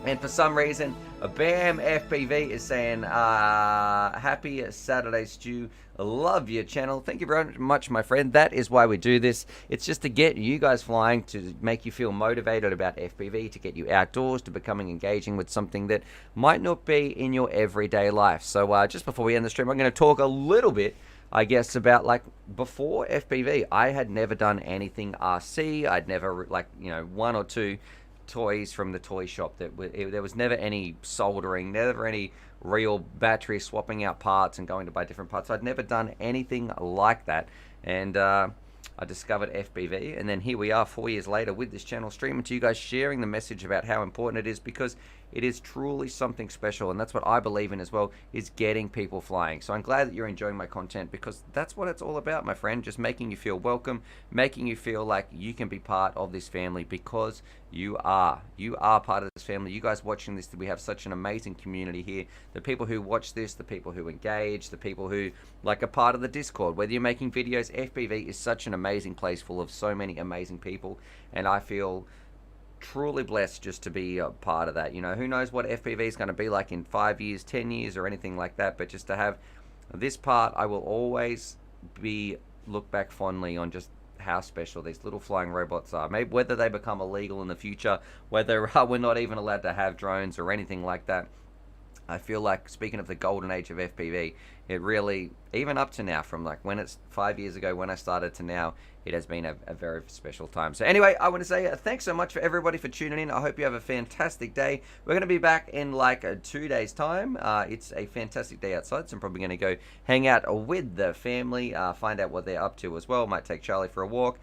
And for some reason, Bam FPV is saying, happy Saturday, Stew. Love your channel. Thank you very much, my friend. That is why we do this. It's just to get you guys flying, to make you feel motivated about FPV, to get you outdoors, to becoming engaging with something that might not be in your everyday life. So just before we end the stream, I'm going to talk a little bit, I guess, about, like, before FPV, I had never done anything RC. I'd never, like, you know, one or two toys from the toy shop. There was never any soldering, never any real battery swapping out parts and going to buy different parts. I'd never done anything like that and I discovered FPV, and then here we are 4 years later with this channel, streaming to you guys, sharing the message about how important it is, because it is truly something special, and that's what I believe in as well, is getting people flying. So I'm glad that you're enjoying my content, because that's what it's all about, my friend, just making you feel welcome, making you feel like you can be part of this family, because you are part of this family. You guys watching this, we have such an amazing community here. The people who watch this, the people who engage, the people who like are part of the Discord, whether you're making videos, FPV is such an amazing place full of so many amazing people, and I feel truly blessed just to be a part of that. You know, who knows what FPV is going to be like in 5 years, 10 years, or anything like that, but just to have this part, I will always look back fondly on just how special these little flying robots are. Maybe whether they become illegal in the future, whether we're not even allowed to have drones or anything like that, I feel like, speaking of the golden age of FPV, it really, even up to now, from like when it's 5 years ago when I started to now, it has been a very special time. So anyway, I want to say thanks so much for everybody for tuning in. I hope you have a fantastic day. We're going to be back in like 2 days time. It's a fantastic day outside, so I'm probably going to go hang out with the family, find out what they're up to as well. Might take Charlie for a walk.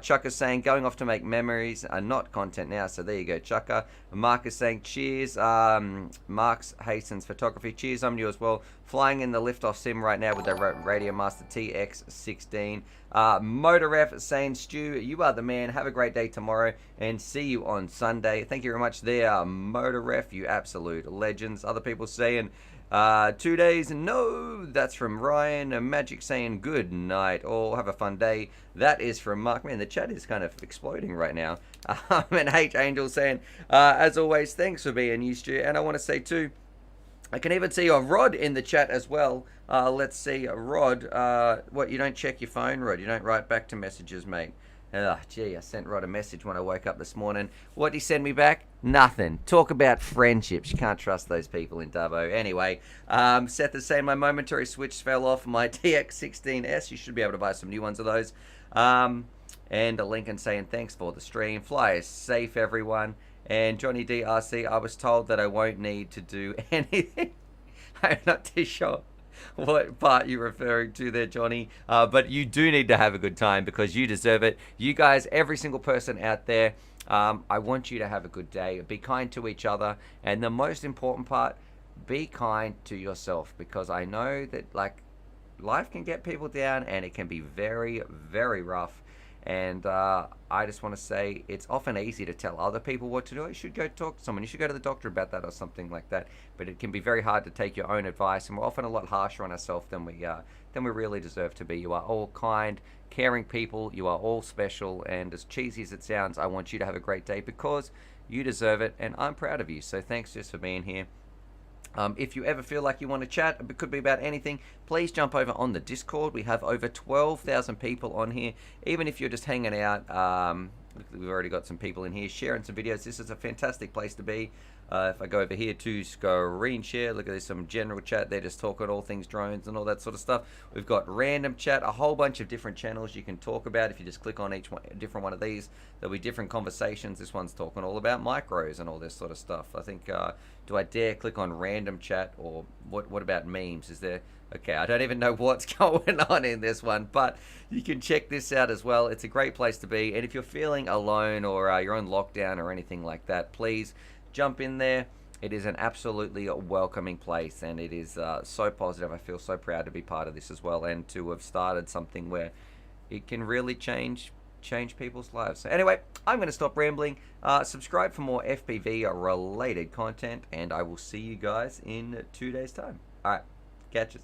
Chuck is saying going off to make memories, not content now, so there you go, Chucker. Mark is saying cheers. Mark's Hastens Photography, cheers on you as well. Flying in the liftoff sim right now with the Radio Master TX16. Motor Ref saying, Stu, you are the man. Have a great day tomorrow and see you on Sunday. Thank you very much there, Motor Ref, you absolute legends. Other people saying 2 days, no, that's from Ryan. Magic saying good night, all have a fun day. That is from Mark. Man, the chat is kind of exploding right now. And H Angel saying, as always, thanks for being you, Stu. And I want to say too, I can even see Rod in the chat as well. Let's see, Rod. What, you don't check your phone, Rod? You don't write back to messages, mate? Gee, I sent Rod a message when I woke up this morning. What did he send me back? Nothing. Talk about friendships. You can't trust those people in Dubbo. Anyway, Seth is saying my momentary switch fell off my TX16S. You should be able to buy some new ones of those. And Lincoln saying thanks for the stream. Fly safe, everyone. And Johnny DRC, I was told that I won't need to do anything. I'm not too sure what part you're referring to there, Johnny. But you do need to have a good time, because you deserve it. You guys, every single person out there, I want you to have a good day. Be kind to each other. And the most important part, be kind to yourself, because I know that like life can get people down and it can be very, very rough. And I just want to say, it's often easy to tell other people what to do. You should go talk to someone. You should go to the doctor about that or something like that. But it can be very hard to take your own advice, and we're often a lot harsher on ourselves than we really deserve to be. You are all kind, caring people. You are all special. And as cheesy as it sounds, I want you to have a great day, because you deserve it, and I'm proud of you. So thanks just for being here. If you ever feel like you want to chat, it could be about anything, please jump over on the Discord. We have over 12,000 people on here. Even if you're just hanging out, we've already got some people in here sharing some videos. This is a fantastic place to be. If I go over here to screen share, look at this, some general chat. They're just talking all things drones and all that sort of stuff. We've got random chat, a whole bunch of different channels you can talk about. If you just click on each one, different one of these, there'll be different conversations. This one's talking all about micros and all this sort of stuff. I think, do I dare click on random chat, or what about memes? Is there... Okay, I don't even know what's going on in this one, but you can check this out as well. It's a great place to be. And if you're feeling alone, or you're on lockdown or anything like that, please jump in there. It is an absolutely welcoming place, and it is so positive. I feel so proud to be part of this as well, and to have started something where it can really change people's lives. So anyway, I'm going to stop rambling. Subscribe for more FPV related content, and I will see you guys in 2 days time. All right, catch us.